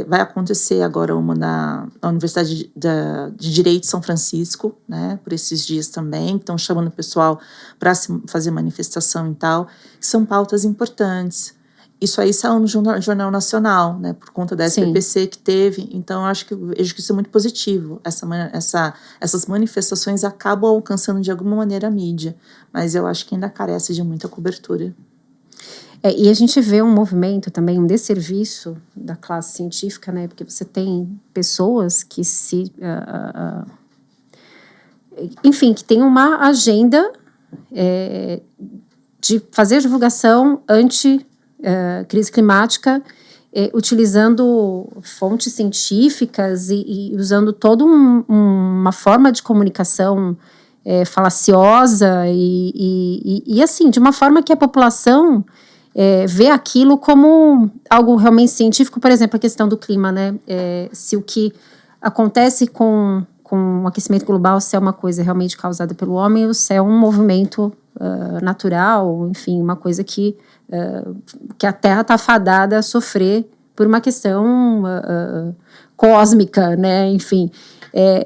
Vai acontecer agora uma na Universidade de Direito de São Francisco, né, por esses dias também, estão chamando o pessoal para fazer manifestação e tal, que são pautas importantes. Isso aí saiu no Jornal Nacional, né, por conta da SPPC que teve, então eu acho que isso é muito positivo. Essas manifestações acabam alcançando de alguma maneira a mídia, mas eu acho que ainda carece de muita cobertura. E a gente vê um movimento também, um desserviço da classe científica, né? Porque você tem pessoas que enfim, que tem uma agenda de fazer divulgação anti-crise climática, utilizando fontes científicas e usando toda uma forma de comunicação falaciosa e assim, de uma forma que a população ver aquilo como algo realmente científico. Por exemplo, a questão do clima, né? Se o que acontece com o aquecimento global, se é uma coisa realmente causada pelo homem ou se é um movimento natural, enfim, uma coisa que a Terra está fadada a sofrer por uma questão cósmica, né? Enfim.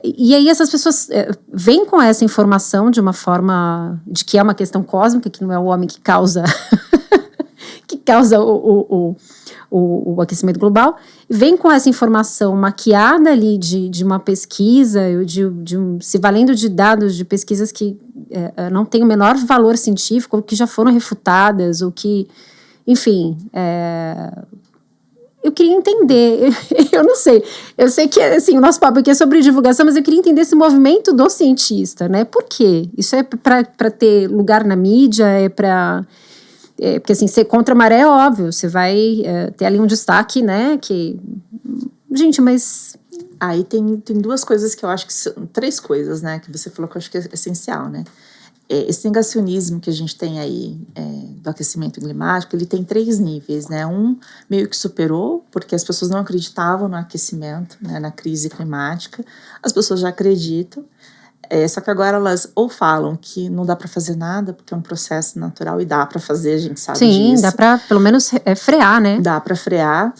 E aí essas pessoas vêm com essa informação de uma forma de que é uma questão cósmica, que não é o homem que causa que causa o aquecimento global, vem com essa informação maquiada ali de uma pesquisa, se valendo de dados de pesquisas que não têm o menor valor científico, ou que já foram refutadas, ou que, enfim, eu queria entender, eu não sei, eu sei que assim, o nosso papo aqui é sobre divulgação, mas eu queria entender esse movimento do cientista, né? Por quê? Isso é para ter lugar na mídia, porque assim, ser contra a maré é óbvio, você vai ter ali um destaque, né, que... Gente, mas... Aí tem duas coisas que eu acho que são... 3 coisas, né, que você falou que eu acho que é essencial, né? Esse negacionismo que a gente tem aí do aquecimento climático, ele tem 3 níveis, né? Um meio que superou, porque as pessoas não acreditavam no aquecimento, né, na crise climática. As pessoas já acreditam. Só que agora elas ou falam que não dá para fazer nada, porque é um processo natural e dá para fazer, a gente sabe disso. Sim, dá para pelo menos frear, né? Dá para frear.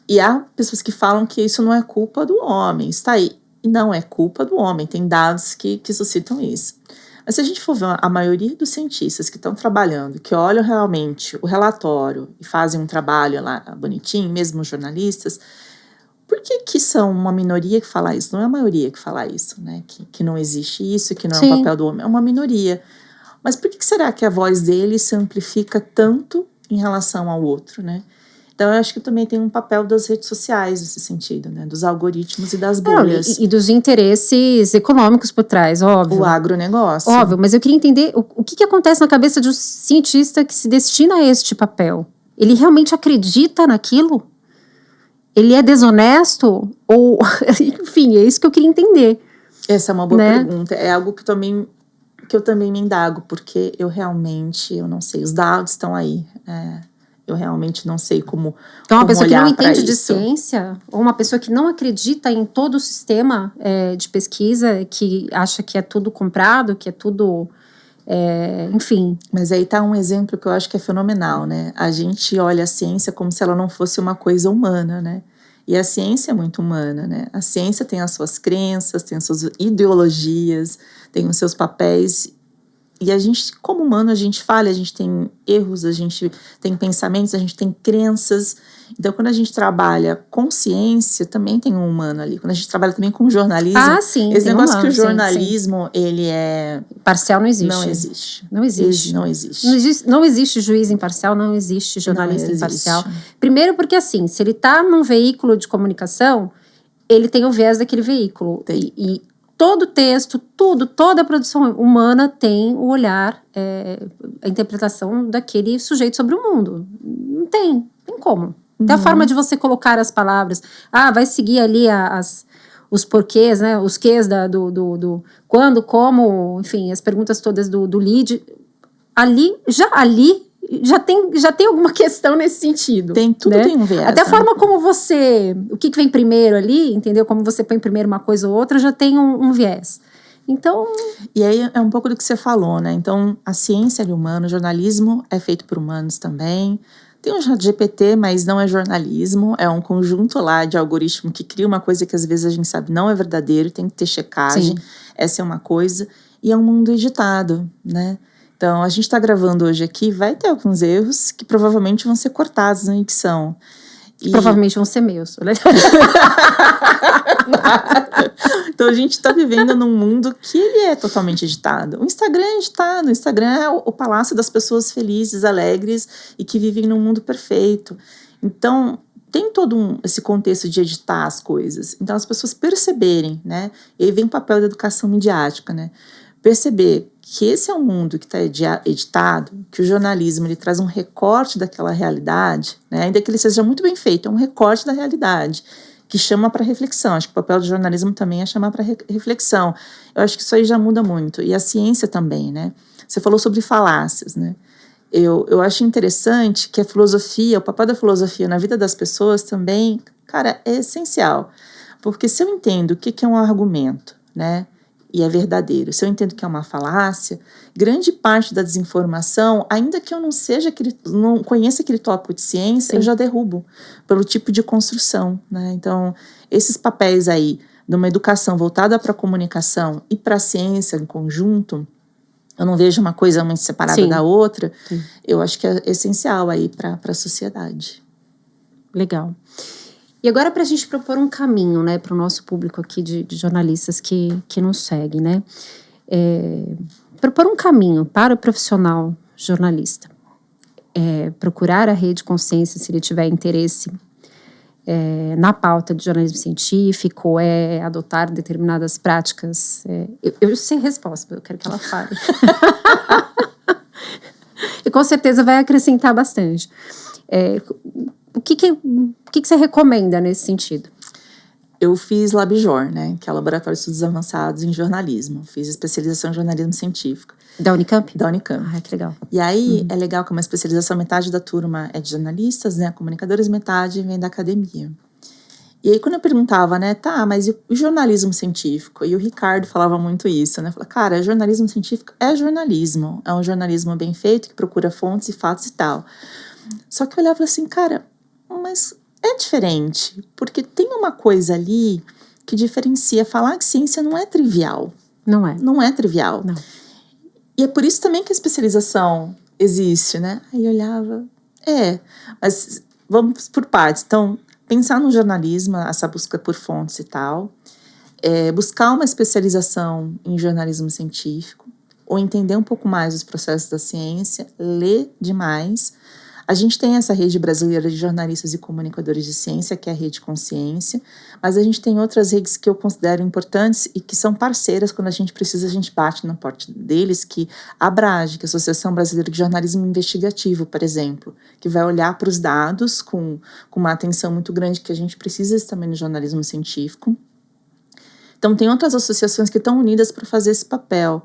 E há pessoas que falam que isso não é culpa do homem, está aí. E não é culpa do homem, tem dados que suscitam isso. Mas se a gente for ver a maioria dos cientistas que estão trabalhando, que olham realmente o relatório e fazem um trabalho lá bonitinho, mesmo jornalistas, por que são uma minoria que fala isso? Não é a maioria que fala isso, né? Que não existe isso, que não é o papel do homem. É uma minoria. Mas por que será que a voz dele se amplifica tanto em relação ao outro, né? Então, eu acho que também tem um papel das redes sociais nesse sentido, né? Dos algoritmos e das bolhas. E dos interesses econômicos por trás, óbvio. O agronegócio. Óbvio, mas eu queria entender o que acontece na cabeça de um cientista que se destina a este papel. Ele realmente acredita naquilo? Ele é desonesto? Ou, enfim, é isso que eu queria entender. Essa é uma boa pergunta. É algo que eu também me indago, porque eu não sei. Os dados estão aí. Eu realmente não sei como Então, uma pessoa que não entende isso. de ciência, ou uma pessoa que não acredita em todo o sistema de pesquisa, que acha que é tudo comprado, que é tudo... enfim. Mas aí tá um exemplo que eu acho que é fenomenal, né? A gente olha a ciência como se ela não fosse uma coisa humana, né? E a ciência é muito humana, né? A ciência tem as suas crenças, tem as suas ideologias, tem os seus papéis. E a gente, como humano, a gente falha, a gente tem erros, a gente tem pensamentos, a gente tem crenças. Então, quando a gente trabalha com ciência, também tem um humano ali. Quando a gente trabalha também com jornalismo... sim, esse negócio humano, que o jornalismo, ele é... Parcial não existe. Não existe. Não existe. Não existe. Não existe juiz imparcial, não existe jornalista imparcial. Primeiro porque, assim, se ele está num veículo de comunicação, ele tem o viés daquele veículo. E todo texto, toda a produção humana tem o olhar, a interpretação daquele sujeito sobre o mundo. Não tem como. Até a forma de você colocar as palavras. Vai seguir ali os porquês, né? Os quês do quando, como, enfim, as perguntas todas do lead. Ali já tem alguma questão nesse sentido. Tudo né? tem um viés. Até a forma como o que vem primeiro ali, entendeu? Como você põe primeiro uma coisa ou outra, já tem um viés. Então... E aí é um pouco do que você falou, né? Então, a ciência é humana, o jornalismo é feito por humanos também. Tem um GPT, mas não é jornalismo, é um conjunto lá de algoritmo que cria uma coisa que às vezes a gente sabe não é verdadeiro, tem que ter checagem. Sim. Essa é uma coisa. E é um mundo editado, né? Então, a gente está gravando hoje aqui, vai ter alguns erros que provavelmente vão ser cortados na edição. Provavelmente vão ser meus. Então, a gente está vivendo num mundo que ele é totalmente editado. O Instagram é editado. O Instagram é o palácio das pessoas felizes, alegres e que vivem num mundo perfeito. Então, tem todo esse contexto de editar as coisas. Então, as pessoas perceberem, né? E aí vem o papel da educação midiática, né? Perceber que esse é um mundo que está editado, que o jornalismo ele traz um recorte daquela realidade, né? Ainda que ele seja muito bem feito, é um recorte da realidade, que chama para reflexão. Acho que o papel do jornalismo também é chamar para reflexão. Eu acho que isso aí já muda muito. E a ciência também, né? Você falou sobre falácias, né? Eu acho interessante que a filosofia, o papel da filosofia na vida das pessoas também, cara, é essencial. Porque se eu entendo o que é um argumento, né, e é verdadeiro, se eu entendo que é uma falácia, grande parte da desinformação, ainda que eu não conheça aquele tópico de ciência, eu já derrubo pelo tipo de construção, né? Então, esses papéis aí, de uma educação voltada para a comunicação e para a ciência em conjunto, eu não vejo uma coisa muito separada da outra, eu acho que é essencial aí para a sociedade. Legal. E agora para a gente propor um caminho, né, para o nosso público aqui de jornalistas que nos segue, né? Propor um caminho para o profissional jornalista. Procurar a Rede Consciência se ele tiver interesse na pauta de jornalismo científico, adotar determinadas práticas. Eu sei a resposta, eu quero que ela fale. E com certeza vai acrescentar bastante. O que você recomenda nesse sentido? Eu fiz LabJor, né, que é o Laboratório de Estudos Avançados em Jornalismo. Fiz especialização em jornalismo científico. Da Unicamp? Da Unicamp. Ah, que legal. E aí é legal que é uma especialização, metade da turma é de jornalistas, né, comunicadores, metade vem da academia. E aí quando eu perguntava, né, mas e o jornalismo científico? E o Ricardo falava muito isso, né, falava, cara, jornalismo científico é jornalismo, é um jornalismo bem feito, que procura fontes e fatos e tal. Só que eu olhava assim, cara, mas é diferente, porque tem uma coisa ali que diferencia. Falar que ciência não é trivial. Não é. Não é trivial. Não. E é por isso também que a especialização existe, né? Aí eu olhava, mas vamos por partes. Então, pensar no jornalismo, essa busca por fontes e tal, buscar uma especialização em jornalismo científico, ou entender um pouco mais os processos da ciência, ler demais. A gente tem essa rede brasileira de jornalistas e comunicadores de ciência, que é a Rede Consciência, mas a gente tem outras redes que eu considero importantes e que são parceiras. Quando a gente precisa, a gente bate na porta deles, que a ABRAGE, que é a Associação Brasileira de Jornalismo Investigativo, por exemplo, que vai olhar para os dados com uma atenção muito grande, que a gente precisa isso também no jornalismo científico. Então, tem outras associações que estão unidas para fazer esse papel.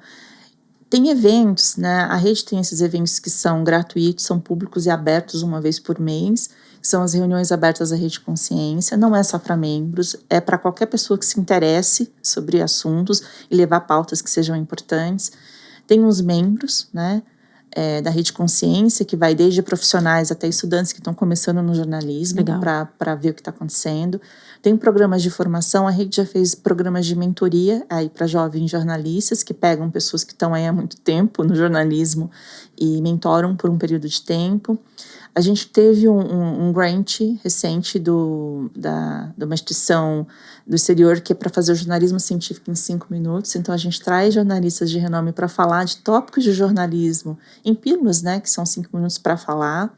Tem eventos, né? A rede tem esses eventos que são gratuitos, são públicos e abertos uma vez por mês, que são as reuniões abertas da Rede Consciência. Não é só para membros, é para qualquer pessoa que se interesse sobre assuntos e levar pautas que sejam importantes. Tem os membros, né, da Rede Consciência, que vai desde profissionais até estudantes que estão começando no jornalismo, para ver o que está acontecendo. Tem programas de formação, a rede já fez programas de mentoria aí para jovens jornalistas, que pegam pessoas que estão aí há muito tempo no jornalismo e mentoram por um período de tempo. A gente teve um grant recente de uma instituição do exterior, que é para fazer o jornalismo científico em 5 minutos. Então, a gente traz jornalistas de renome para falar de tópicos de jornalismo em pílulas, né, que são 5 minutos para falar.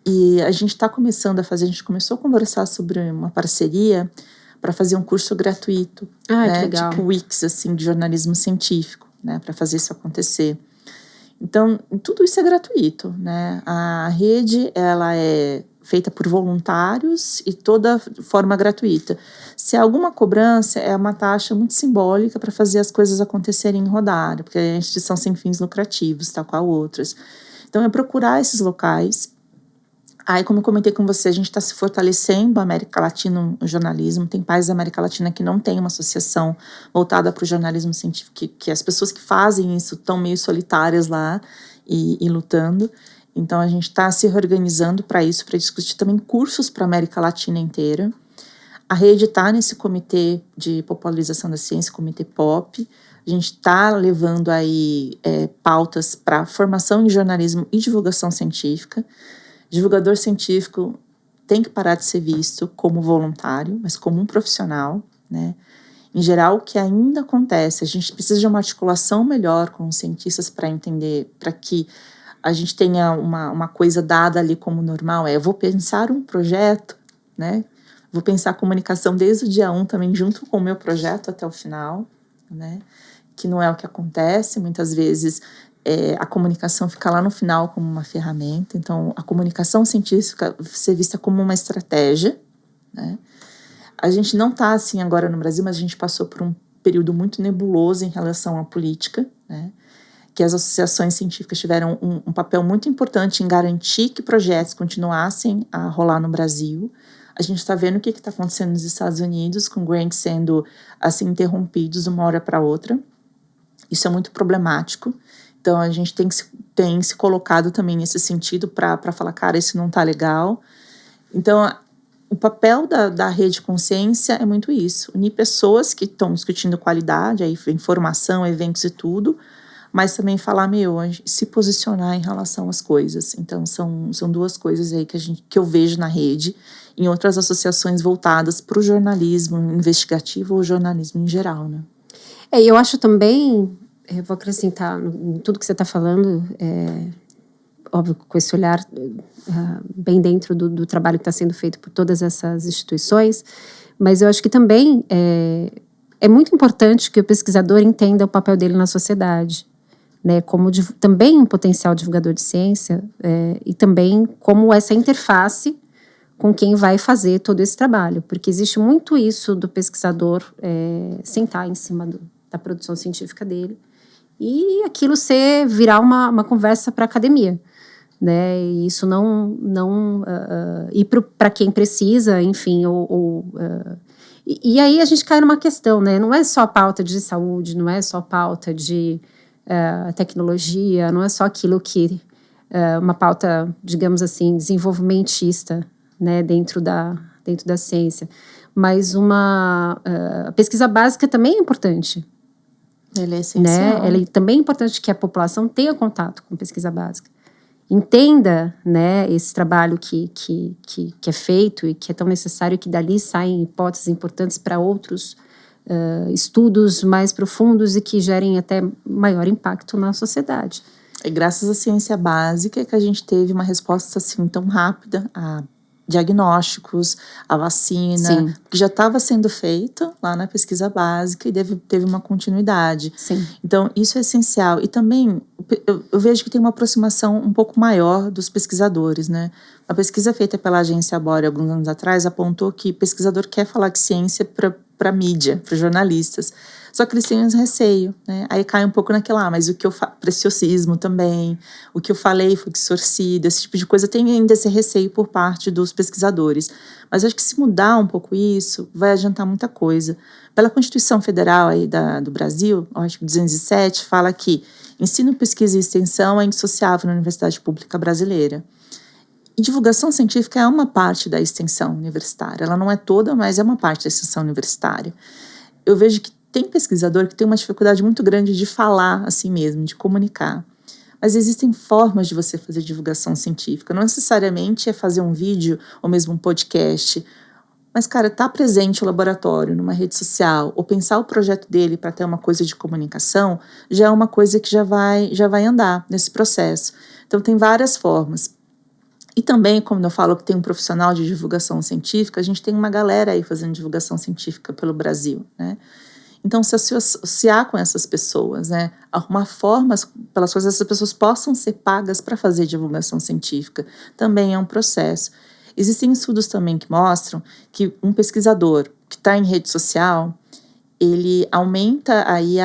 E a gente está começando a começou a conversar sobre uma parceria para fazer um curso gratuito, né, tipo Wix, assim, de jornalismo científico, né, para fazer isso acontecer. Então, tudo isso é gratuito, né? A rede, ela é feita por voluntários e toda forma gratuita. Se há alguma cobrança, é uma taxa muito simbólica para fazer as coisas acontecerem em rodada, porque é uma instituição sem fins lucrativos, tal qual outras. Então, é procurar esses locais. Aí, como eu comentei com você, a gente está se fortalecendo a América Latina no jornalismo. Tem países da América Latina que não tem uma associação voltada para o jornalismo científico, que as pessoas que fazem isso estão meio solitárias lá e lutando. Então, a gente está se reorganizando para isso, para discutir também cursos para a América Latina inteira. A rede está nesse comitê de popularização da ciência, comitê POP. A gente está levando aí pautas para formação em jornalismo e divulgação científica. Divulgador científico tem que parar de ser visto como voluntário, mas como um profissional, né? Em geral, o que ainda acontece, a gente precisa de uma articulação melhor com os cientistas para entender, para que a gente tenha uma coisa dada ali como normal. Eu vou pensar um projeto, né? Vou pensar a comunicação desde o dia 1 também, junto com o meu projeto até o final, né? Que não é o que acontece, muitas vezes a comunicação fica lá no final como uma ferramenta. Então, a comunicação científica ser vista como uma estratégia, né? A gente não está assim agora no Brasil, mas a gente passou por um período muito nebuloso em relação à política, né? que as associações científicas tiveram um papel muito importante em garantir que projetos continuassem a rolar no Brasil. A gente está vendo o que está acontecendo nos Estados Unidos, com grants sendo assim interrompidos uma hora para outra. Isso é muito problemático. Então, a gente tem se colocado também nesse sentido para falar, cara, isso não está legal. Então, o papel da Rede Consciência é muito isso. Unir pessoas que estão discutindo qualidade, aí, informação, eventos e tudo, mas também falar, se posicionar em relação às coisas. Então, são duas coisas aí que eu vejo na rede, em outras associações voltadas para o jornalismo investigativo ou jornalismo em geral, né? Eu acho também, eu vou acrescentar em tudo que você está falando, óbvio, com esse olhar bem dentro do trabalho que está sendo feito por todas essas instituições, mas eu acho que também é muito importante que o pesquisador entenda o papel dele na sociedade, né, como também um potencial divulgador de ciência, e também como essa interface com quem vai fazer todo esse trabalho, porque existe muito isso do pesquisador sentar em cima da produção científica dele e aquilo virar uma conversa para a academia, né? E isso não ir para quem precisa, enfim, e aí a gente cai numa questão, né? Não é só pauta de saúde, não é só pauta de tecnologia, não é só aquilo que uma pauta, digamos assim, desenvolvimentista, né, dentro da ciência, mas a pesquisa básica também é importante. Ela é essencial. Né? Ela também é importante que a população tenha contato com pesquisa básica, entenda, né, esse trabalho que é feito e que é tão necessário, que dali saem hipóteses importantes para outros estudos mais profundos e que gerem até maior impacto na sociedade. É graças à ciência básica que a gente teve uma resposta assim tão rápida a diagnósticos, a vacina, Sim. que já estava sendo feita lá na pesquisa básica e teve uma continuidade. Sim. Então, isso é essencial. E também, eu vejo que tem uma aproximação um pouco maior dos pesquisadores, né? A pesquisa feita pela agência Abore alguns anos atrás apontou que pesquisador quer falar de ciência para mídia, para jornalistas. Só que eles têm um receio, né? Aí cai um pouco naquela, mas o que preciosismo também, o que eu falei foi distorcido, esse tipo de coisa tem ainda esse receio por parte dos pesquisadores. Mas acho que se mudar um pouco isso, vai adiantar muita coisa. Pela Constituição Federal aí do Brasil, artigo 207, fala que ensino, pesquisa e extensão é indissociável na Universidade Pública Brasileira. E divulgação científica é uma parte da extensão universitária. Ela não é toda, mas é uma parte da extensão universitária. Eu vejo que tem pesquisador que tem uma dificuldade muito grande de falar assim mesmo, de comunicar. Mas existem formas de você fazer divulgação científica. Não necessariamente é fazer um vídeo ou mesmo um podcast. Mas, cara, estar presente no laboratório, numa rede social, ou pensar o projeto dele para ter uma coisa de comunicação, já é uma coisa que já vai andar nesse processo. Então, tem várias formas. E também, como eu falo que tem um profissional de divulgação científica, a gente tem uma galera aí fazendo divulgação científica pelo Brasil, né? Então, se associar com essas pessoas, né? Arrumar formas pelas quais essas pessoas possam ser pagas para fazer divulgação científica, também é um processo. Existem estudos também que mostram que um pesquisador que está em rede social, ele aumenta aí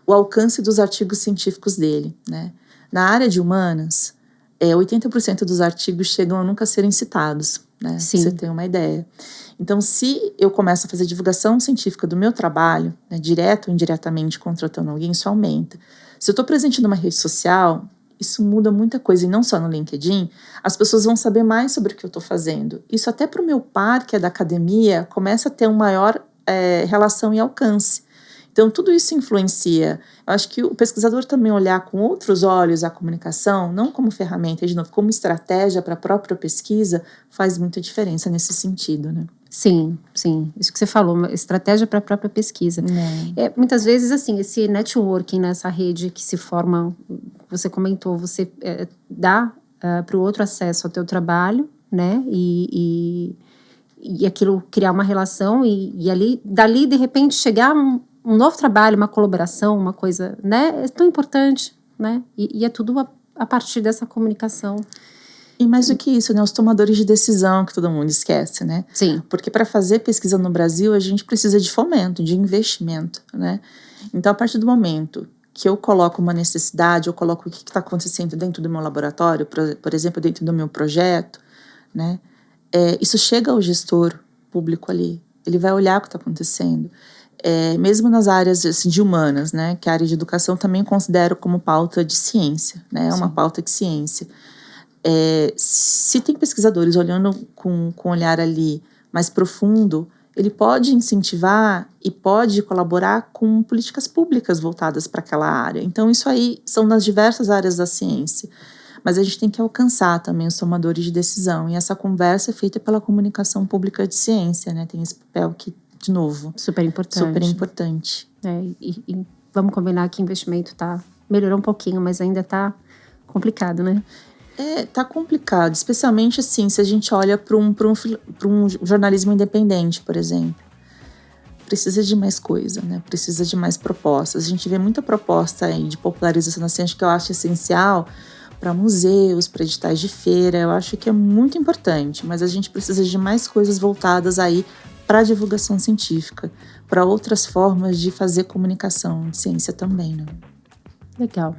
o alcance dos artigos científicos dele, né? Na área de humanas, 80% dos artigos chegam a nunca serem citados, né? Sim. Pra você ter uma ideia. Então, se eu começo a fazer divulgação científica do meu trabalho, né, direto ou indiretamente contratando alguém, isso aumenta. Se eu estou presente numa rede social, isso muda muita coisa, e não só no LinkedIn, as pessoas vão saber mais sobre o que eu estou fazendo. Isso até para o meu par, que é da academia, começa a ter uma maior relação e alcance. Então, tudo isso influencia. Eu acho que o pesquisador também olhar com outros olhos a comunicação, não como ferramenta, de novo, como estratégia para a própria pesquisa, faz muita diferença nesse sentido, né? Sim, sim. Isso que você falou, uma estratégia para a própria pesquisa. Muitas vezes, assim, esse networking nessa rede que se forma, você comentou, você dá para o outro acesso ao teu trabalho, né? E aquilo criar uma relação e dali, de repente, chegar um novo trabalho, uma colaboração, uma coisa, né? É tão importante, né? E é tudo a partir dessa comunicação. E mais do que isso, né? Os tomadores de decisão, que todo mundo esquece, né? Sim. Porque para fazer pesquisa no Brasil, a gente precisa de fomento, de investimento, né? Então, a partir do momento que eu coloco uma necessidade, eu coloco o que está acontecendo dentro do meu laboratório, por exemplo, dentro do meu projeto, né? Isso chega ao gestor público ali, ele vai olhar o que está acontecendo. Mesmo nas áreas assim, de humanas, né? Que a área de educação também considero como pauta de ciência, né? É uma pauta de ciência. Se tem pesquisadores olhando com um olhar ali mais profundo, ele pode incentivar e pode colaborar com políticas públicas voltadas para aquela área. Então, isso aí são nas diversas áreas da ciência. Mas a gente tem que alcançar também os tomadores de decisão. E essa conversa é feita pela comunicação pública de ciência, né? Tem esse papel que, de novo, super importante. Super importante. E vamos combinar que o investimento melhorou um pouquinho, mas ainda está complicado, né? Tá complicado, especialmente assim, se a gente olha para um jornalismo independente, por exemplo. Precisa de mais coisa, né? Precisa de mais propostas. A gente vê muita proposta aí de popularização da ciência que eu acho essencial para museus, para editais de feira. Eu acho que é muito importante, mas a gente precisa de mais coisas voltadas aí para a divulgação científica, para outras formas de fazer comunicação de ciência também, né? Legal.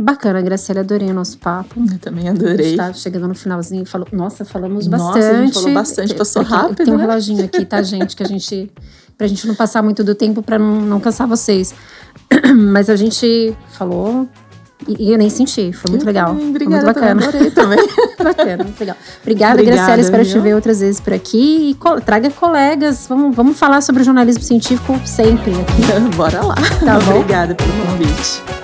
Bacana, Graciela, adorei o nosso papo. Eu também adorei. A gente tá chegando no finalzinho, falamos bastante. Nossa, a gente falou bastante, passou rápido, tem um né? reloginho aqui, tá, gente? Pra gente não passar muito do tempo, pra não cansar vocês. Mas a gente falou e eu nem senti, foi muito legal. Obrigada, foi muito bacana. Adorei também. Bacana, muito legal. Obrigada, Graciela, espero te ver outras vezes por aqui. E traga colegas, vamos falar sobre o jornalismo científico sempre aqui. Bora lá. Tá bom? Obrigada pelo convite.